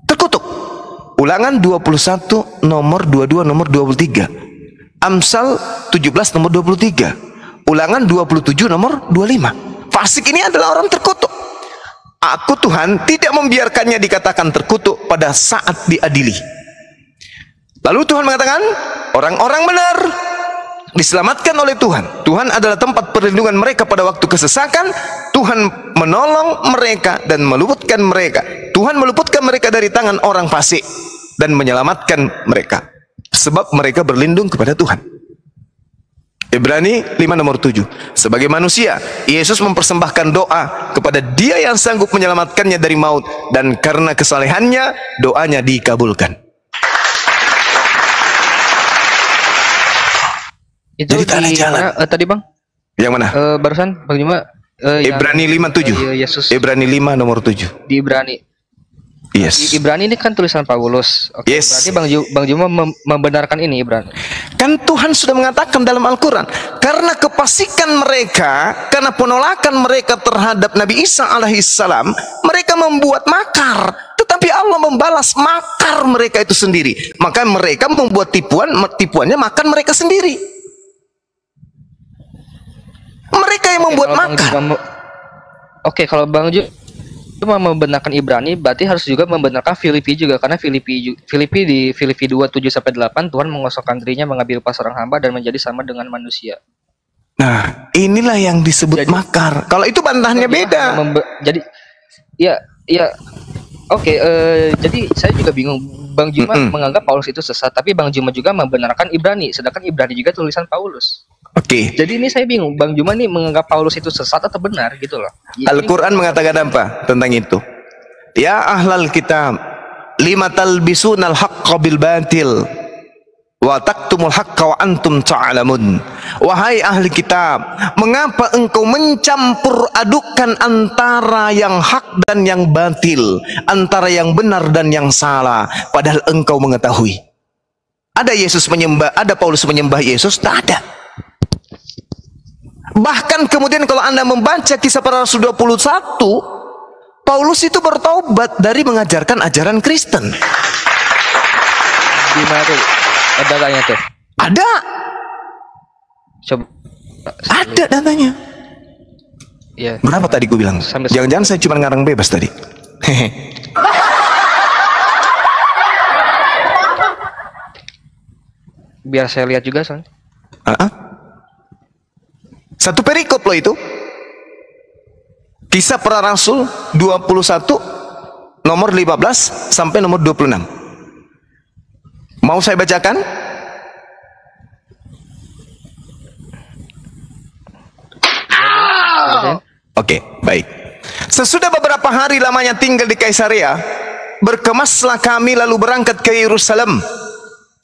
Terkutuk. Ulangan 21 nomor 22 nomor 23. Amsal 17 nomor 23. Ulangan 27 nomor 25. Fasik ini adalah orang terkutuk. Aku Tuhan tidak membiarkannya dikatakan terkutuk pada saat diadili. Lalu Tuhan mengatakan, orang-orang benar diselamatkan oleh Tuhan. Tuhan adalah tempat perlindungan mereka pada waktu kesesakan. Tuhan menolong mereka dan meluputkan mereka. Tuhan meluputkan mereka dari tangan orang fasik dan menyelamatkan mereka. Sebab mereka berlindung kepada Tuhan. Ibrani 5 nomor 7. Sebagai manusia, Yesus mempersembahkan doa kepada Dia yang sanggup menyelamatkannya dari maut, dan karena kesalehannya doanya dikabulkan. Itu Jadi tak ada jalan. Tadi Bang? Yang mana? Barusan Bang Juma Ibrani 5:7. Yesus Ibrani 5 nomor 7. di Ibrani. Yes. Ibrani ini kan tulisan Paulus. Oke, Yes. berarti Bang Juma membenarkan ini Ibrani. Kan Tuhan sudah mengatakan dalam Al-Quran, karena kefasikan mereka, karena penolakan mereka terhadap Nabi Isa alaihissalam, mereka membuat makar. Tetapi Allah membalas makar mereka itu sendiri. Maka mereka membuat tipuannya makan mereka sendiri. Mereka yang membuat makar. Oke, kalau Bang Juma membenarkan Ibrani, berarti harus juga membenarkan Filipi juga, karena Filipi di Filipi 2:7-8 Tuhan mengosongkan dirinya mengambil pas orang hamba dan menjadi sama dengan manusia. Nah, inilah yang disebut makar. Kalau itu bantahannya beda. Jadi oke, jadi saya juga bingung. Bang Juma menganggap Paulus itu sesat, tapi Bang Juma juga membenarkan Ibrani, sedangkan Ibrani juga tulisan Paulus. Oke. Jadi ini saya bingung, Bang Juma nih menganggap Paulus itu sesat atau benar gitu loh. Al-Quran mengatakan apa tentang itu? Ya ahlal kitab, lima talbisunal haqqa bil batil wa taktumul haqqa wa antum ta'lamun. Wahai ahli kitab, mengapa engkau mencampur adukan antara yang hak dan yang batil, antara yang benar dan yang salah, padahal engkau mengetahui? Ada Paulus menyembah Yesus? Tak ada. Bahkan kemudian kalau Anda membaca Kisah Para Rasul 21, Paulus itu bertobat dari mengajarkan ajaran Kristen. Di mana tuh? Ada datanya tuh? Ada. Coba. Ada datanya. Ya. Berapa tadi gue bilang? Jangan-jangan saya cuma ngarang bebas tadi. Biar saya lihat juga soalnya. Satu perikop loh itu. Kisah Para Rasul 21 nomor 15 sampai nomor 26. Mau saya bacakan? Oke, baik. Sesudah beberapa hari lamanya tinggal di Kaisarea, berkemaslah kami lalu berangkat ke Yerusalem.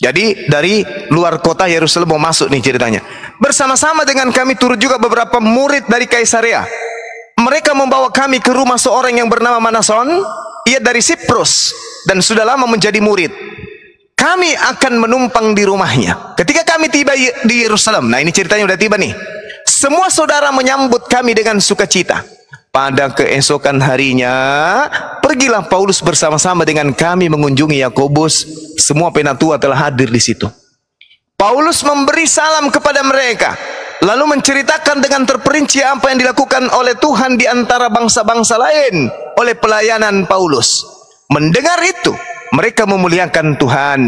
Jadi dari luar kota Yerusalem mau masuk nih ceritanya. Bersama-sama dengan kami turut juga beberapa murid dari Kaisarea. Mereka membawa kami ke rumah seorang yang bernama Manason. Ia dari Siprus dan sudah lama menjadi murid. Kami akan menumpang di rumahnya. Ketika kami tiba di Yerusalem, nah ini ceritanya udah tiba nih. Semua saudara menyambut kami dengan sukacita. Pada keesokan harinya, pergilah Paulus bersama-sama dengan kami mengunjungi Yakobus. Semua penatua telah hadir di situ. Paulus memberi salam kepada mereka, lalu menceritakan dengan terperinci apa yang dilakukan oleh Tuhan di antara bangsa-bangsa lain oleh pelayanan Paulus. Mendengar itu, mereka memuliakan Tuhan.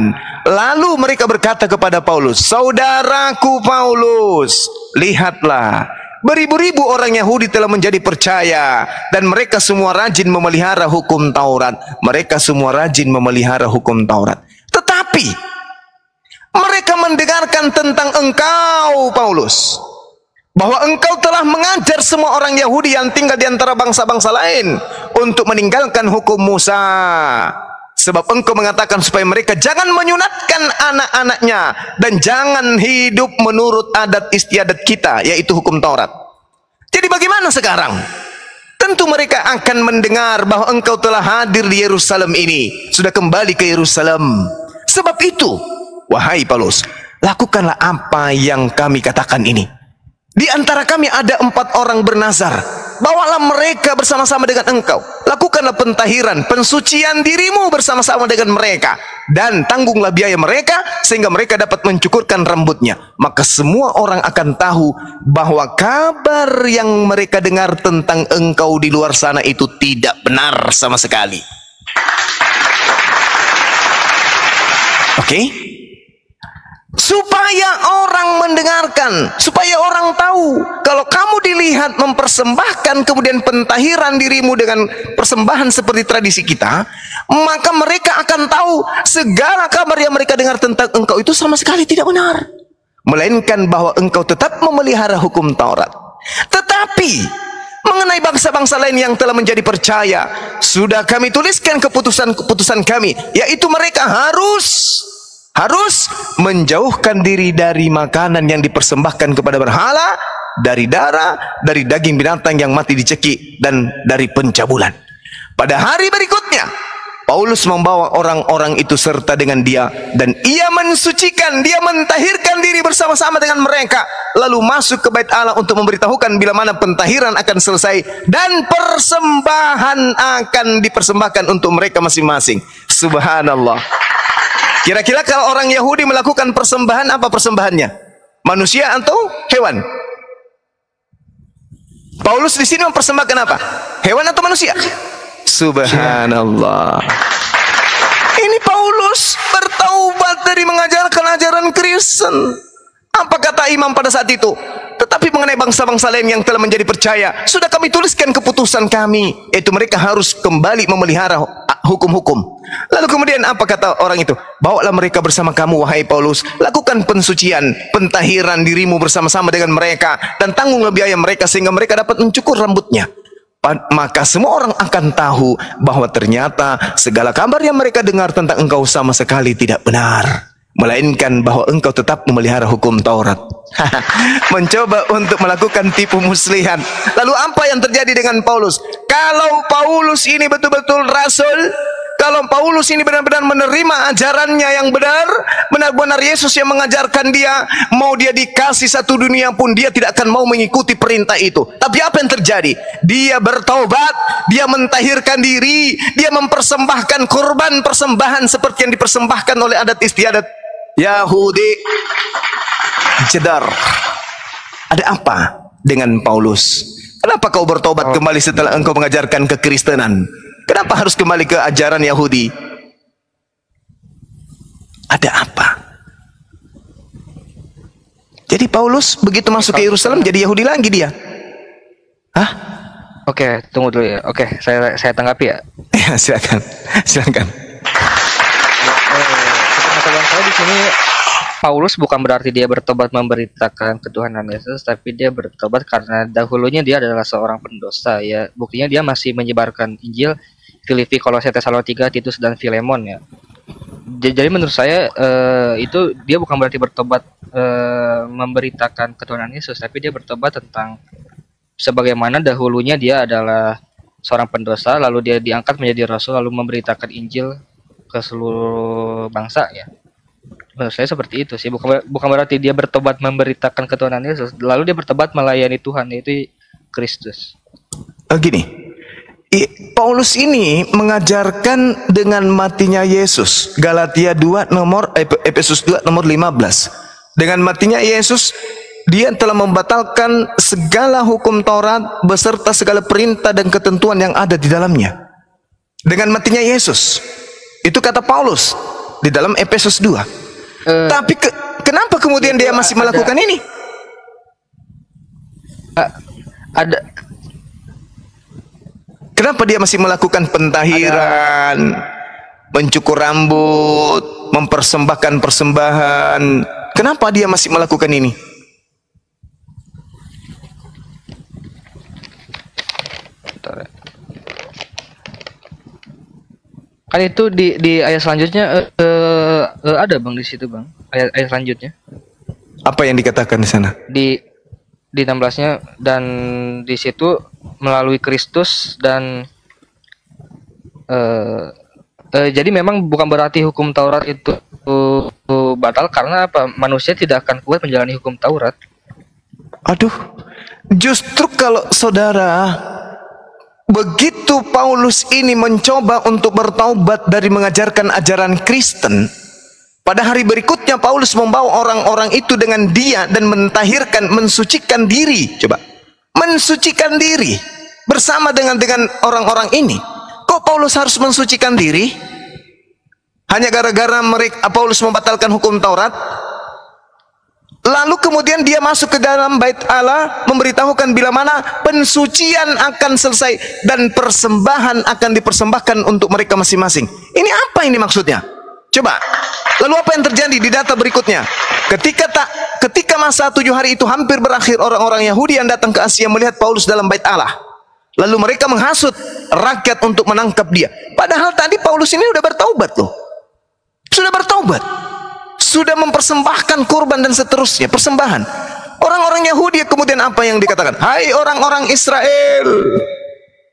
Lalu mereka berkata kepada Paulus, "Saudaraku Paulus, lihatlah, beribu-ribu orang Yahudi telah menjadi percaya dan mereka semua rajin memelihara hukum Taurat. Mereka semua rajin memelihara hukum Taurat. Tetapi mereka mendengarkan tentang engkau, Paulus, bahwa engkau telah mengajar semua orang Yahudi yang tinggal di antara bangsa-bangsa lain untuk meninggalkan hukum Musa. Sebab engkau mengatakan supaya mereka jangan menyunatkan anak-anaknya dan jangan hidup menurut adat istiadat kita, yaitu hukum Taurat. Jadi bagaimana sekarang? Tentu mereka akan mendengar bahwa engkau telah hadir di Yerusalem ini, sudah kembali ke Yerusalem. Sebab itu, wahai Paulus, lakukanlah apa yang kami katakan ini. Di antara kami ada 4 orang bernazar. Bawalah mereka bersama-sama dengan engkau. Lakukanlah pentahiran, pensucian dirimu bersama-sama dengan mereka. Dan tanggunglah biaya mereka sehingga mereka dapat mencukurkan rambutnya. Maka semua orang akan tahu bahwa kabar yang mereka dengar tentang engkau di luar sana itu tidak benar sama sekali. Oke? Supaya orang mendengarkan, supaya orang tahu kalau kamu dilihat mempersembahkan kemudian pentahiran dirimu dengan persembahan seperti tradisi kita, maka mereka akan tahu segala kabar yang mereka dengar tentang engkau itu sama sekali tidak benar, melainkan bahwa engkau tetap memelihara hukum Taurat. Tetapi mengenai bangsa-bangsa lain yang telah menjadi percaya, sudah kami tuliskan keputusan kami, yaitu mereka harus menjauhkan diri dari makanan yang dipersembahkan kepada berhala, dari darah, dari daging binatang yang mati dicekik, dan dari pencabulan. Pada hari berikutnya, Paulus membawa orang-orang itu serta dengan dia, dan ia mensucikan, dia mentahirkan diri bersama-sama dengan mereka, lalu masuk ke bait Allah untuk memberitahukan bila mana pentahiran akan selesai dan persembahan akan dipersembahkan untuk mereka masing-masing. Subhanallah. Kira-kira kalau orang Yahudi melakukan persembahan, apa persembahannya? Manusia atau hewan? Paulus di sini mempersembahkan apa? Hewan atau manusia? Subhanallah. Ini Paulus bertaubat dari mengajarkan ajaran Kristen. Apa kata imam pada saat itu? Tetapi mengenai bangsa-bangsa lain yang telah menjadi percaya, sudah kami tuliskan keputusan kami, yaitu mereka harus kembali memelihara hukum-hukum. Lalu kemudian apa kata orang itu? Bawalah mereka bersama kamu, wahai Paulus, lakukan pensucian, pentahiran dirimu bersama-sama dengan mereka, dan tanggunglah biaya mereka sehingga mereka dapat mencukur rambutnya. Maka semua orang akan tahu bahwa ternyata segala kabar yang mereka dengar tentang engkau sama sekali tidak benar, melainkan bahwa engkau tetap memelihara hukum Taurat. Mencoba untuk melakukan tipu muslihan. Lalu apa yang terjadi dengan Paulus? Kalau Paulus ini betul-betul rasul, kalau Paulus ini benar-benar menerima ajarannya yang benar, benar-benar Yesus yang mengajarkan dia, mau dia dikasih satu dunia pun dia tidak akan mau mengikuti perintah itu. Tapi apa yang terjadi? Dia bertaubat, dia mentahirkan diri, dia mempersembahkan korban persembahan seperti yang dipersembahkan oleh adat istiadat Yahudi. Jedar. Ada apa dengan Paulus? Kenapa kau bertobat kembali setelah engkau mengajarkan kekristenan? Kenapa harus kembali ke ajaran Yahudi? Ada apa? Jadi Paulus begitu masuk ke Yerusalem jadi Yahudi lagi dia. Hah? Oke, tunggu dulu ya. Oke, saya tanggapi ya. Ya, silakan. Silakan. Pengetahuan saya di sini, Paulus bukan berarti dia bertobat memberitakan ketuhanan Yesus, tapi dia bertobat karena dahulunya dia adalah seorang pendosa ya. Buktinya dia masih menyebarkan Injil, Filipi, Kolose, Tesalonika, Titus, dan Filemon ya. Jadi menurut saya itu dia bukan berarti bertobat memberitakan ketuhanan Yesus, tapi dia bertobat tentang sebagaimana dahulunya dia adalah seorang pendosa, lalu dia diangkat menjadi rasul, lalu memberitakan Injil ke seluruh bangsa ya. Menurut saya seperti itu sih, bukan berarti dia bertobat memberitakan ketuhanan Yesus, lalu dia bertobat melayani Tuhan, yaitu Kristus. Gini, Paulus ini mengajarkan dengan matinya Yesus. Galatia 2 nomor Efesus 2 nomor 15. Dengan matinya Yesus, dia telah membatalkan segala hukum Taurat beserta segala perintah dan ketentuan yang ada di dalamnya. Dengan matinya Yesus. Itu kata Paulus di dalam Efesus 2. Tapi kenapa kemudian dia masih melakukan ini? ada Kenapa dia masih melakukan pentahiran, mencukur rambut, mempersembahkan persembahan? Kenapa dia masih melakukan ini? Bentar ya. Kan itu di ayat selanjutnya ada Bang di situ Bang. Ayat selanjutnya. Apa yang dikatakan di sana? Di 16-nya, dan di situ melalui Kristus dan jadi memang bukan berarti hukum Taurat itu batal, karena apa? Manusia tidak akan kuat menjalani hukum Taurat. Aduh, justru kalau saudara, begitu Paulus ini mencoba untuk bertaubat dari mengajarkan ajaran Kristen, pada hari berikutnya Paulus membawa orang-orang itu dengan dia dan mentahirkan, mensucikan diri. Coba, mensucikan diri bersama dengan orang-orang ini. Kok Paulus harus mensucikan diri? Hanya gara-gara Paulus membatalkan hukum Taurat? Lalu kemudian dia masuk ke dalam bait Allah, memberitahukan bila mana pensucian akan selesai dan persembahan akan dipersembahkan untuk mereka masing-masing. Ini apa ini maksudnya? Coba. Lalu apa yang terjadi di data berikutnya? Ketika masa 7 hari itu hampir berakhir, orang-orang Yahudi yang datang ke Asia melihat Paulus dalam bait Allah. Lalu mereka menghasut rakyat untuk menangkap dia. Padahal tadi Paulus ini sudah bertaubat loh. Sudah bertaubat. Sudah mempersembahkan kurban dan seterusnya, persembahan. Orang-orang Yahudi kemudian apa yang dikatakan? Hai orang-orang Israel,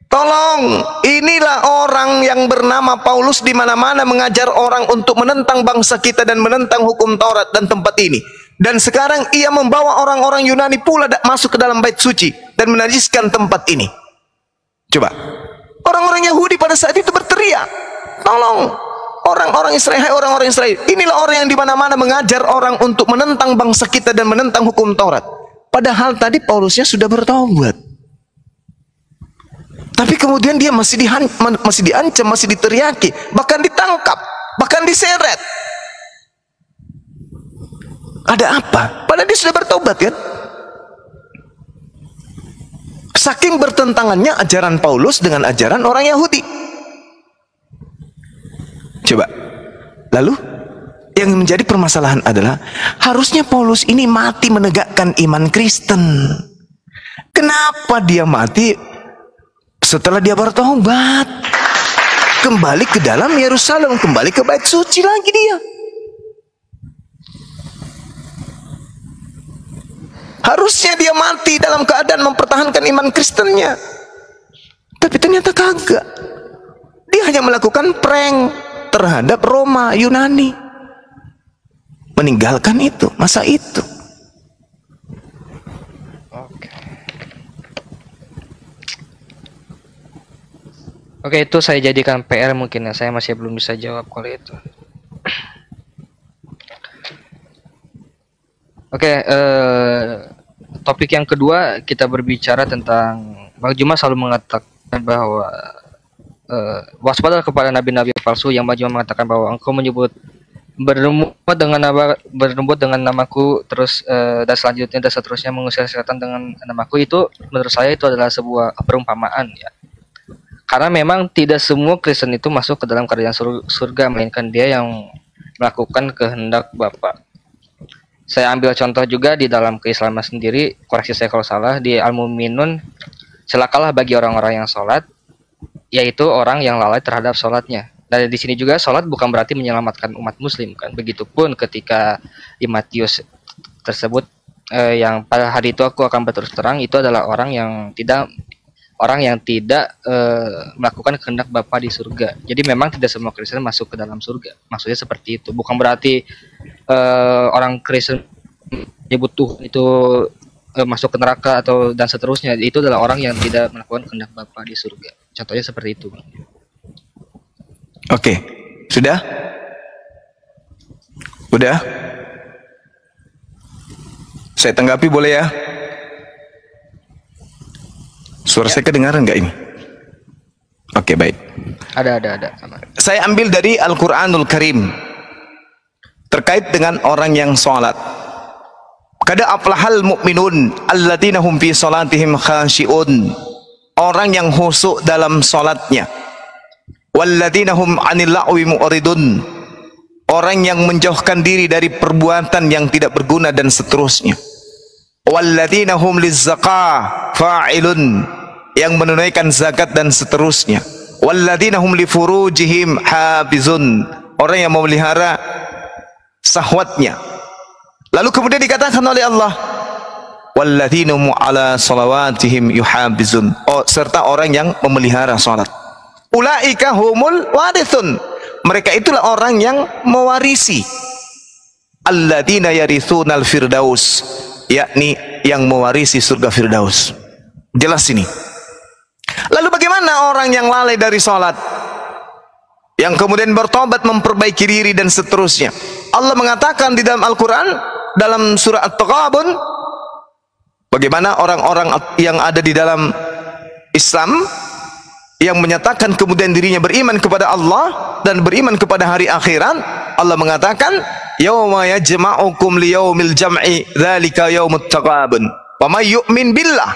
tolong, inilah orang yang bernama Paulus di mana-mana mengajar orang untuk menentang bangsa kita dan menentang hukum Taurat dan tempat ini. Dan sekarang ia membawa orang-orang Yunani pula masuk ke dalam bait suci dan menajiskan tempat ini. Coba, orang-orang Yahudi pada saat itu berteriak, tolong, orang-orang Israel, hai orang-orang Israel, inilah orang yang di mana-mana mengajar orang untuk menentang bangsa kita dan menentang hukum Taurat. Padahal tadi Paulusnya sudah bertaubat. Tapi kemudian dia masih diancam, masih diteriaki, bahkan ditangkap, bahkan diseret. Ada apa? Padahal dia sudah bertobat kan? Saking bertentangannya ajaran Paulus dengan ajaran orang Yahudi. Coba. Lalu yang menjadi permasalahan adalah harusnya Paulus ini mati menegakkan iman Kristen. Kenapa dia mati setelah dia bertobat? Kembali ke dalam Yerusalem, kembali ke bait suci lagi dia. Harusnya dia mati dalam keadaan mempertahankan iman Kristennya. Tapi ternyata kagak. Dia hanya melakukan prank terhadap Roma, Yunani. Meninggalkan itu, masa itu. Oke, itu saya jadikan PR mungkin ya. Saya masih belum bisa jawab kalau itu. Oke, topik yang kedua kita berbicara tentang Bang Juma selalu mengatakan bahwa waspada kepada nabi-nabi palsu, yang Bang Juma mengatakan bahwa engkau menyebut bernubuat dengan namaku, terus dan selanjutnya dan seterusnya mengusir setan dengan namaku. Itu menurut saya itu adalah sebuah perumpamaan ya. Karena memang tidak semua Kristen itu masuk ke dalam kerajaan surga, melainkan dia yang melakukan kehendak Bapa. Saya ambil contoh juga di dalam keislaman sendiri, koreksi saya kalau salah, di Al-Mu'minun, celakalah bagi orang-orang yang sholat, yaitu orang yang lalai terhadap sholatnya. Dan di sini juga sholat bukan berarti menyelamatkan umat muslim kan. Begitupun ketika di Matius tersebut, yang pada hari itu aku akan berterus terang, itu adalah orang yang tidak melakukan kehendak Bapa di surga. Jadi memang tidak semua Kristen masuk ke dalam surga. Maksudnya seperti itu. Bukan berarti orang Kristen menyebut Tuhan itu masuk ke neraka atau dan seterusnya. Itu adalah orang yang tidak melakukan kehendak Bapa di surga. Contohnya seperti itu. Oke, sudah? Udah? Saya tanggapi boleh ya? Suara saya kedengaran nggak ini? Oke, baik. Ada. Saya ambil dari Al-Quranul Karim terkait dengan orang yang sholat. Kada aflahal mu'minun alladzina hum fi salatihim khashi'un. Orang yang khusyuk dalam salatnya. Walladzina hum 'anil la'wi mu'ridun. Orang yang menjauhkan diri dari perbuatan yang tidak berguna dan seterusnya. Walladzina hum lizzaqah fa'ilun. Yang menunaikan zakat dan seterusnya. Walladzina hum li furujihim hafizun. Orang yang memelihara syahwatnya. Lalu kemudian dikatakan oleh Allah, walladzina hum ala salawatihim yuhafizun. Serta orang yang memelihara salat. Ulaika humul warithun. Mereka itulah orang yang mewarisi. Alladzina yarithunal firdaus, yakni yang mewarisi surga Firdaus. Jelas ini. Lalu bagaimana orang yang lalai dari salat, yang kemudian bertobat, memperbaiki diri dan seterusnya? Allah mengatakan di dalam Al-Quran, dalam surah At-Taghabun, bagaimana orang-orang yang ada di dalam Islam yang menyatakan kemudian dirinya beriman kepada Allah dan beriman kepada hari akhirat. Allah mengatakan, yauma yajma'ukum liyaumil jam'i dzalika yaumut taghabun wa may yu'min billah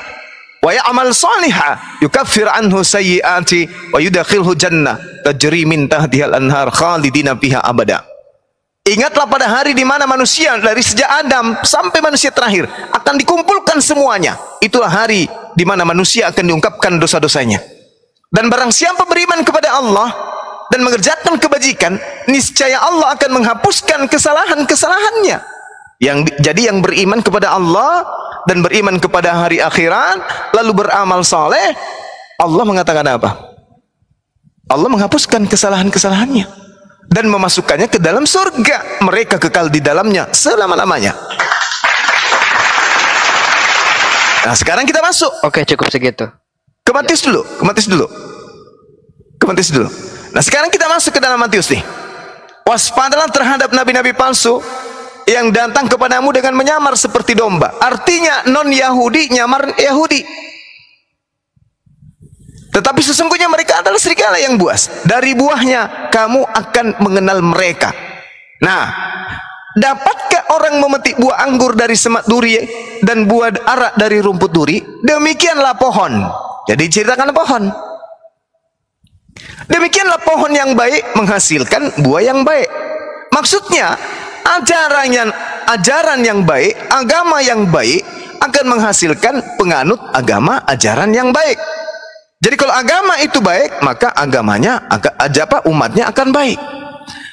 wa ya'mal shalihan yukaffir anhu sayyi'ati wa yudkhilhu jannah tajri min tahtihal anhar khalidina fiha abada. Ingatlah pada hari di mana manusia dari sejak Adam sampai manusia terakhir akan dikumpulkan semuanya. Itulah hari di mana manusia akan diungkapkan dosa-dosanya. Dan barang siapa beriman kepada Allah dan mengerjakan kebajikan, niscaya Allah akan menghapuskan kesalahan-kesalahannya. Jadi yang beriman kepada Allah dan beriman kepada hari akhirat lalu beramal saleh, Allah mengatakan apa? Allah menghapuskan kesalahan-kesalahannya dan memasukkannya ke dalam surga. Mereka kekal di dalamnya selama-lamanya. Nah, sekarang kita masuk. Oke, cukup segitu. Ke Matius dulu. Nah, sekarang kita masuk ke dalam Matius nih. Waspadalah terhadap nabi-nabi palsu yang datang kepadamu dengan menyamar seperti domba. Artinya non-Yahudi nyamar Yahudi. Tetapi sesungguhnya mereka adalah serigala yang buas. Dari buahnya kamu akan mengenal mereka. Nah, dapatkah orang memetik buah anggur dari semak duri dan buah arak dari rumput duri? Demikianlah pohon. Jadi ceritakan pohon. Demikianlah pohon yang baik menghasilkan buah yang baik. Maksudnya ajaran yang baik, agama yang baik akan menghasilkan penganut agama ajaran yang baik. Jadi kalau agama itu baik, maka agamanya umatnya akan baik.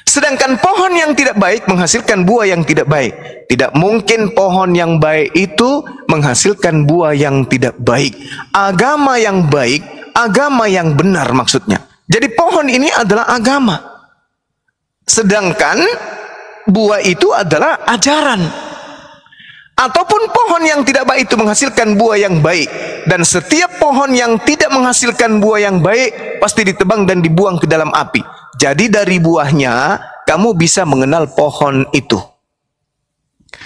Sedangkan pohon yang tidak baik menghasilkan buah yang tidak baik. Tidak mungkin pohon yang baik itu menghasilkan buah yang tidak baik. Agama yang baik, agama yang benar maksudnya. Jadi pohon ini adalah agama. Sedangkan buah itu adalah ajaran. Ataupun pohon yang tidak baik itu menghasilkan buah yang baik. Dan setiap pohon yang tidak menghasilkan buah yang baik pasti ditebang dan dibuang ke dalam api. Jadi dari buahnya kamu bisa mengenal pohon itu.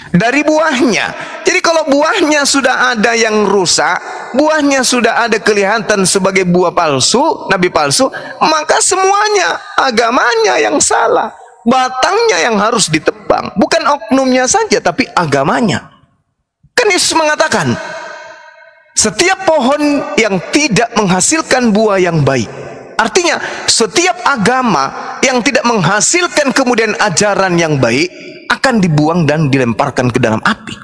Dari buahnya. Jadi kalau buahnya sudah ada yang rusak, buahnya sudah ada kelihatan sebagai buah palsu, nabi palsu, maka semuanya agamanya yang salah. Batangnya yang harus ditebang. Bukan oknumnya saja, tapi agamanya. Kan Yesus mengatakan, setiap pohon yang tidak menghasilkan buah yang baik. Artinya, setiap agama yang tidak menghasilkan kemudian ajaran yang baik akan dibuang dan dilemparkan ke dalam api.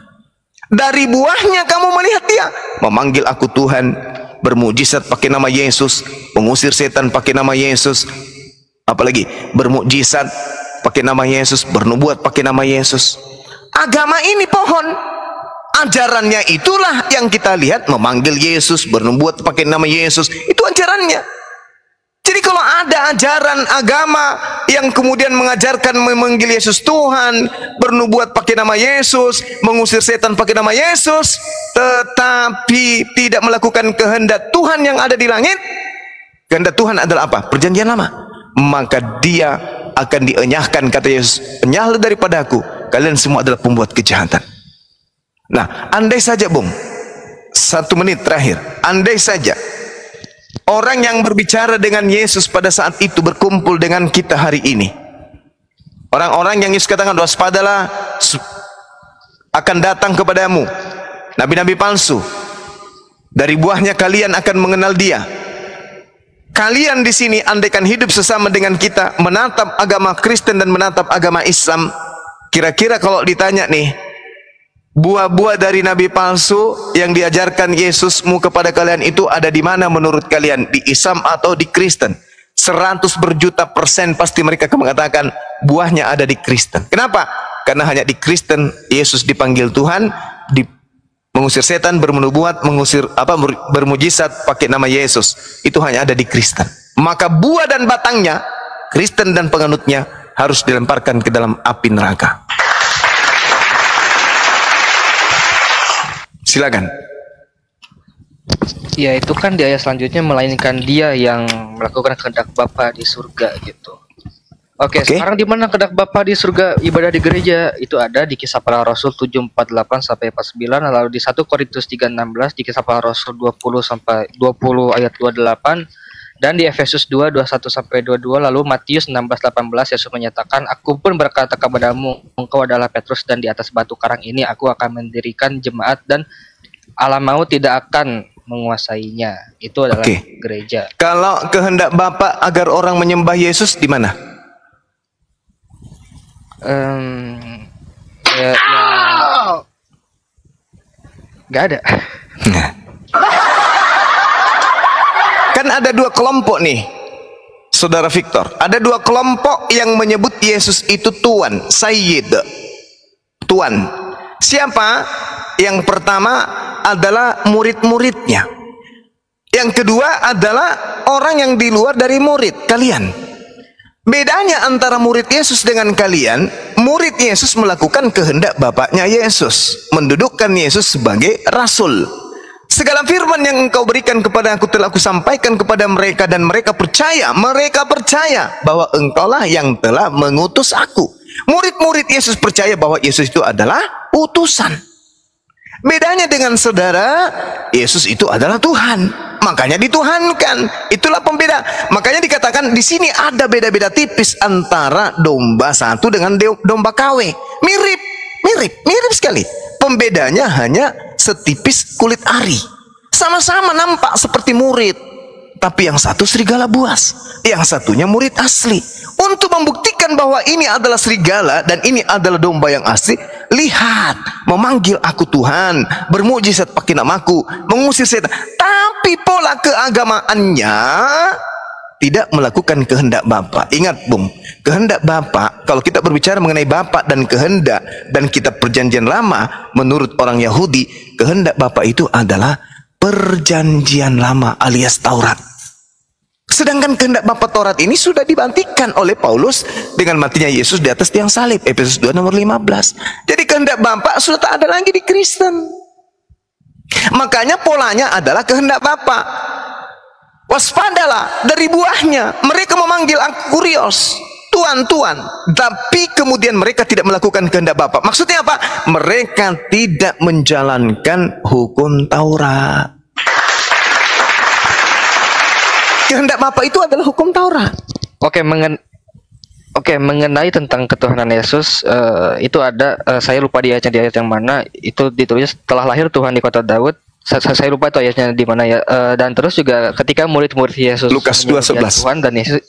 Dari buahnya kamu melihat dia memanggil aku Tuhan, bermujizat pakai nama Yesus, mengusir setan pakai nama Yesus, apalagi bermujizat pakai nama Yesus, bernubuat pakai nama Yesus. Agama ini pohon, ajarannya itulah yang kita lihat, memanggil Yesus, bernubuat pakai nama Yesus, itu ajarannya. Jadi kalau ada ajaran agama yang kemudian mengajarkan memanggil Yesus Tuhan, bernubuat pakai nama Yesus, mengusir setan pakai nama Yesus, tetapi tidak melakukan kehendak Tuhan yang ada di langit, kehendak Tuhan adalah apa? Perjanjian lama. Maka dia akan dienyahkan, kata Yesus, enyahlah daripada aku, kalian semua adalah pembuat kejahatan. Nah, andai saja Bung, 1 menit terakhir, andai saja orang yang berbicara dengan Yesus pada saat itu berkumpul dengan kita hari ini, orang-orang yang Yesus katakan waspadalah akan datang kepadamu, nabi-nabi palsu. Dari buahnya kalian akan mengenal dia. Kalian di sini andaikan hidup sesama dengan kita, menatap agama Kristen dan menatap agama Islam, kira-kira kalau ditanya nih, buah-buah dari nabi palsu yang diajarkan Yesusmu kepada kalian itu ada di mana menurut kalian? Di Islam atau di Kristen? 100 berjuta % pasti mereka akan mengatakan buahnya ada di Kristen. Kenapa? Karena hanya di Kristen Yesus dipanggil Tuhan, mengusir setan, bernubuat, bermujizat pakai nama Yesus. Itu hanya ada di Kristen. Maka buah dan batangnya, Kristen dan penganutnya harus dilemparkan ke dalam api neraka. Silakan. Ya itu kan di ayat selanjutnya, melainkan dia yang melakukan kehendak Bapa di surga gitu. Oke. Sekarang di mana kehendak Bapa di surga ibadah di gereja? Itu ada di Kisah Para Rasul 7:48 sampai 49, lalu di 1 Korintus 3:16, di Kisah Para Rasul 20 sampai 20 ayat 28, dan di Efesus 2:21 sampai 22, lalu Matius 16:18 Yesus menyatakan, aku pun berkata kepadamu, engkau adalah Petrus dan di atas batu karang ini aku akan mendirikan jemaat dan alam maut tidak akan menguasainya. Itu adalah gereja. Kalau kehendak Bapa agar orang menyembah Yesus di mana? Nggak ada. Kan ada dua kelompok nih, Saudara Victor. Ada dua kelompok yang menyebut Yesus itu Tuan, Sayyid, Tuan. Siapa? Yang pertama adalah murid-muridnya. Yang kedua adalah orang yang di luar dari murid, kalian. Bedanya antara murid Yesus dengan kalian, murid Yesus melakukan kehendak Bapaknya Yesus, mendudukkan Yesus sebagai Rasul. Segala firman yang engkau berikan kepada aku telah aku sampaikan kepada mereka, dan mereka percaya bahwa engkaulah yang telah mengutus aku. Murid-murid Yesus percaya bahwa Yesus itu adalah utusan. Bedanya dengan saudara, Yesus itu adalah Tuhan, makanya dituhankan. Itulah pembeda. Makanya dikatakan di sini ada beda-beda tipis antara domba satu dengan domba KW. Mirip sekali. Pembedanya hanya setipis kulit ari. Sama-sama nampak seperti murid, tapi yang satu serigala buas, yang satunya murid asli. Untuk membuktikan bahwa ini adalah serigala dan ini adalah domba yang asli, lihat, memanggil aku Tuhan, bermujizat pakai namaku, mengusir setan, tapi pola keagamaannya tidak melakukan kehendak Bapa. Ingat, Bung, kehendak Bapa, kalau kita berbicara mengenai Bapa dan kehendak dan kitab Perjanjian Lama, menurut orang Yahudi, kehendak Bapa itu adalah Perjanjian Lama alias Taurat. Sedangkan kehendak Bapa Taurat ini sudah dibantikan oleh Paulus dengan matinya Yesus di atas tiang salib, Efesus 2 nomor 15. Jadi kehendak Bapa sudah tak ada lagi di Kristen. Makanya polanya adalah kehendak Bapa. Waspadalah dari buahnya. Mereka memanggil aku Kurios, Tuan, Tuan, tapi kemudian mereka tidak melakukan kehendak Bapa. Maksudnya apa? Mereka tidak menjalankan hukum Taurat. Kehendak Bapa itu adalah hukum Taurat. Oke, mengenai tentang ketuhanan Yesus, itu ada, saya lupa di ayat yang mana, itu ditulis setelah lahir Tuhan di kota Daud. Saya lupa itu ayatnya di mana ya. Dan terus juga ketika murid-murid Yesus Lukas 2:11 Tuhan dan Yesus,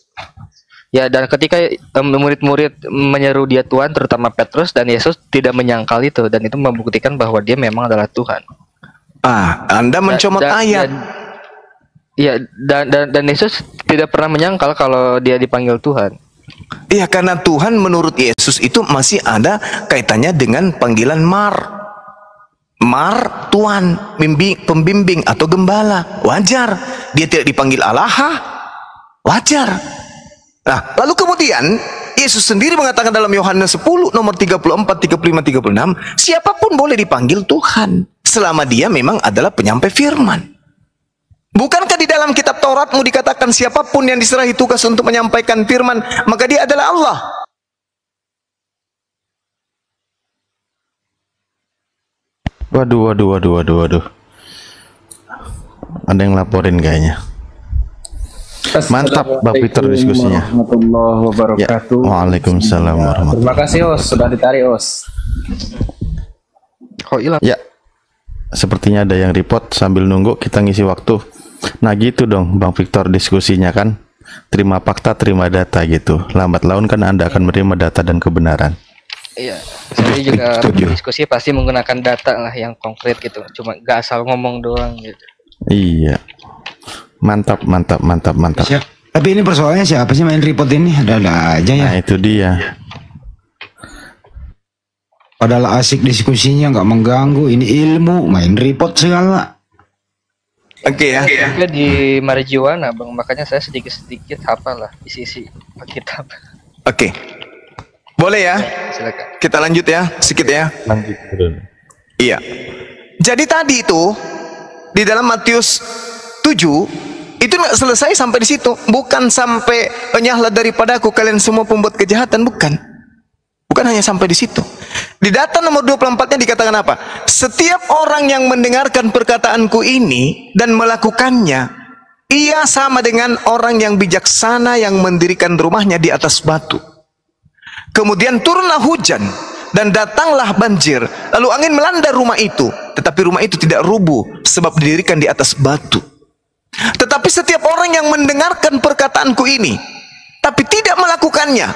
ya, dan ketika murid-murid menyeru dia Tuhan, terutama Petrus, dan Yesus tidak menyangkal itu, dan itu membuktikan bahwa dia memang adalah Tuhan. Anda mencomot ayat. Dan Yesus tidak pernah menyangkal kalau dia dipanggil Tuhan. Iya, karena Tuhan menurut Yesus itu masih ada kaitannya dengan panggilan Mar, Tuan, pembimbing atau gembala. Wajar. Dia tidak dipanggil Allah, wajar. Nah, lalu kemudian Yesus sendiri mengatakan dalam Yohanes 10 nomor 34, 35, 36, siapapun boleh dipanggil Tuhan selama dia memang adalah penyampai firman. Bukankah di dalam kitab Tauratmu dikatakan siapapun yang diserahi tugas untuk menyampaikan firman, maka dia adalah Allah? Waduh. Ada yang laporin kayaknya. Mantap, Bang Victor diskusinya. Warahmatullahi wabarakatuh. Ya, waalaikumsalam warahmatullahi. Terima kasih, Os, sudah ditarik, Os. kok hilang? Ya, sepertinya ada yang report sambil nunggu kita ngisi waktu. Nah gitu dong Bang Victor diskusinya kan. Terima fakta, terima data gitu. Lambat laun kan Anda akan menerima data dan kebenaran. Iya, saya juga Setuju. diskusi pasti menggunakan data lah yang konkret gitu. Cuma gak asal ngomong doang gitu. Iya. Mantap, mantap, mantap, mantap. Tapi ini persoalannya siapa sih main report ini? Ada aja ya. Nah itu dia. Padahal asik diskusinya, nggak mengganggu. Ini ilmu, main report segala. Oke ya. Juga di marijuana bang, makanya saya sedikit-sedikit hafal lah isi-isi kitab. Oke. Boleh ya? Silakan. Kita lanjut ya, sedikit ya. Lanjut dulu. Iya. Jadi tadi itu di dalam Matius 7 itu nggak selesai sampai di situ. Bukan sampai enyahlah daripadaku kalian semua pembuat kejahatan, bukan. Bukan hanya sampai di situ. Di data nomor 24-nya dikatakan apa? Setiap orang yang mendengarkan perkataanku ini dan melakukannya, ia sama dengan orang yang bijaksana yang mendirikan rumahnya di atas batu. Kemudian turunlah hujan dan datanglah banjir, lalu angin melanda rumah itu, tetapi rumah itu tidak rubuh sebab didirikan di atas batu. Tetapi setiap orang yang mendengarkan perkataanku ini tapi tidak melakukannya,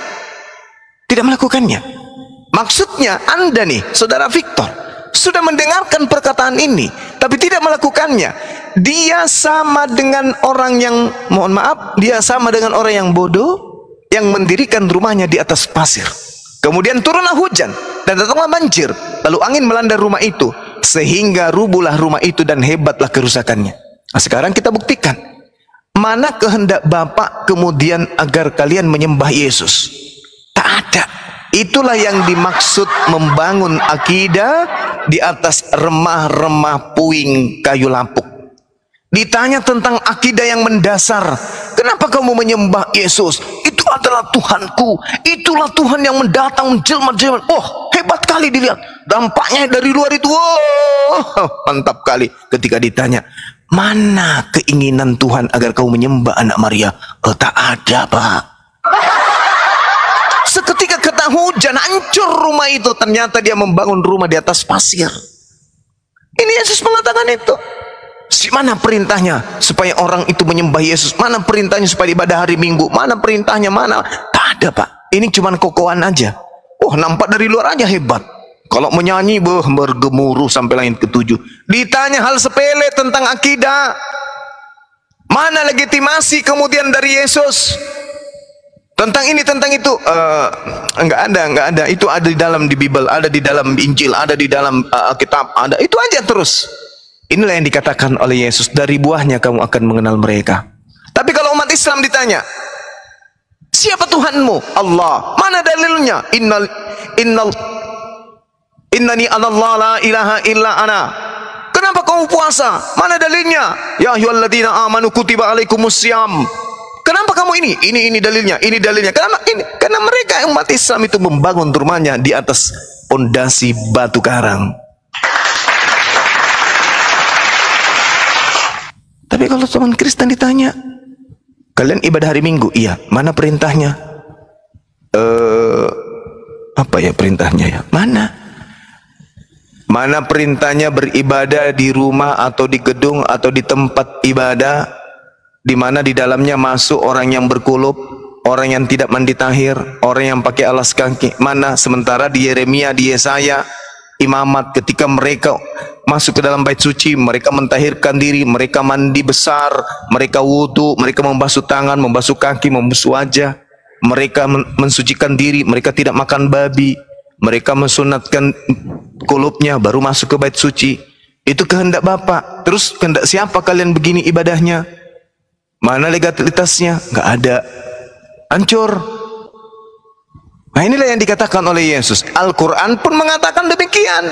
maksudnya Anda nih, saudara Victor, sudah mendengarkan perkataan ini tapi tidak melakukannya, dia sama dengan orang yang, mohon maaf, dia sama dengan orang yang bodoh yang mendirikan rumahnya di atas pasir. Kemudian turunlah hujan dan datanglah banjir, lalu angin melanda rumah itu sehingga rubuhlah rumah itu dan hebatlah kerusakannya. Nah, sekarang kita buktikan mana kehendak Bapa kemudian agar kalian menyembah Yesus. Tak ada. Itulah yang dimaksud membangun akidah di atas remah-remah puing kayu lapuk. Ditanya tentang akidah yang mendasar, kenapa kamu menyembah Yesus? Itu adalah Tuhanku, itulah Tuhan yang mendatang menjelma-jelma. Oh, hebat kali dilihat dampaknya dari luar itu. Oh, mantap kali. Ketika ditanya, mana keinginan Tuhan agar kau menyembah anak Maria? Oh, tak ada, Pak. Seketika kena hujan, hancur rumah itu. Ternyata dia membangun rumah di atas pasir. Ini Yesus mengatakan itu. Mana perintahnya supaya orang itu menyembah Yesus? Mana perintahnya supaya ibadah hari Minggu? Mana perintahnya? Mana? Tak ada, Pak. Ini cuma kokohan aja. Oh, nampak dari luar aja hebat. Kalau menyanyi, bergemuruh sampai langit ketujuh. Ditanya hal sepele tentang akidah, mana legitimasi kemudian dari Yesus tentang ini, tentang itu? Enggak ada. Itu ada di dalam di Bible, ada di dalam Injil, ada di dalam kitab, ada. Itu aja terus. Inilah yang dikatakan oleh Yesus, dari buahnya kamu akan mengenal mereka. Tapi kalau umat Islam ditanya, siapa Tuhanmu? Allah. Mana dalilnya? Innani anallah la ilaha illa ana. Kenapa kamu puasa? Mana dalilnya? Ya ayyuhalladzina amanu kutiba alaikumusiyam. Kenapa kamu ini? Ini dalilnya, ini dalilnya. Kenapa ini? Karena mereka umat Islam itu membangun rumahnya di atas pondasi batu karang. Tapi kalau teman Kristen ditanya, kalian ibadah hari Minggu? Iya. Mana perintahnya? Apa ya perintahnya ya? Mana perintahnya beribadah di rumah atau di gedung atau di tempat ibadah di mana di dalamnya masuk orang yang berkulup, orang yang tidak mandi tahir, orang yang pakai alas kaki? Mana? Sementara di Yeremia, di Yesaya, imamat ketika mereka masuk ke dalam bait suci, mereka mentahirkan diri, mereka mandi besar, mereka wudu, mereka membasuh tangan, membasuh kaki, membasuh wajah, mereka mensucikan diri, mereka tidak makan babi, mereka mensunatkan kulupnya baru masuk ke bait suci. Itu kehendak Bapa. Terus kehendak siapa kalian begini ibadahnya? Mana legalitasnya? Enggak ada. Hancur. Nah, inilah yang dikatakan oleh Yesus. Al-Quran pun mengatakan demikian.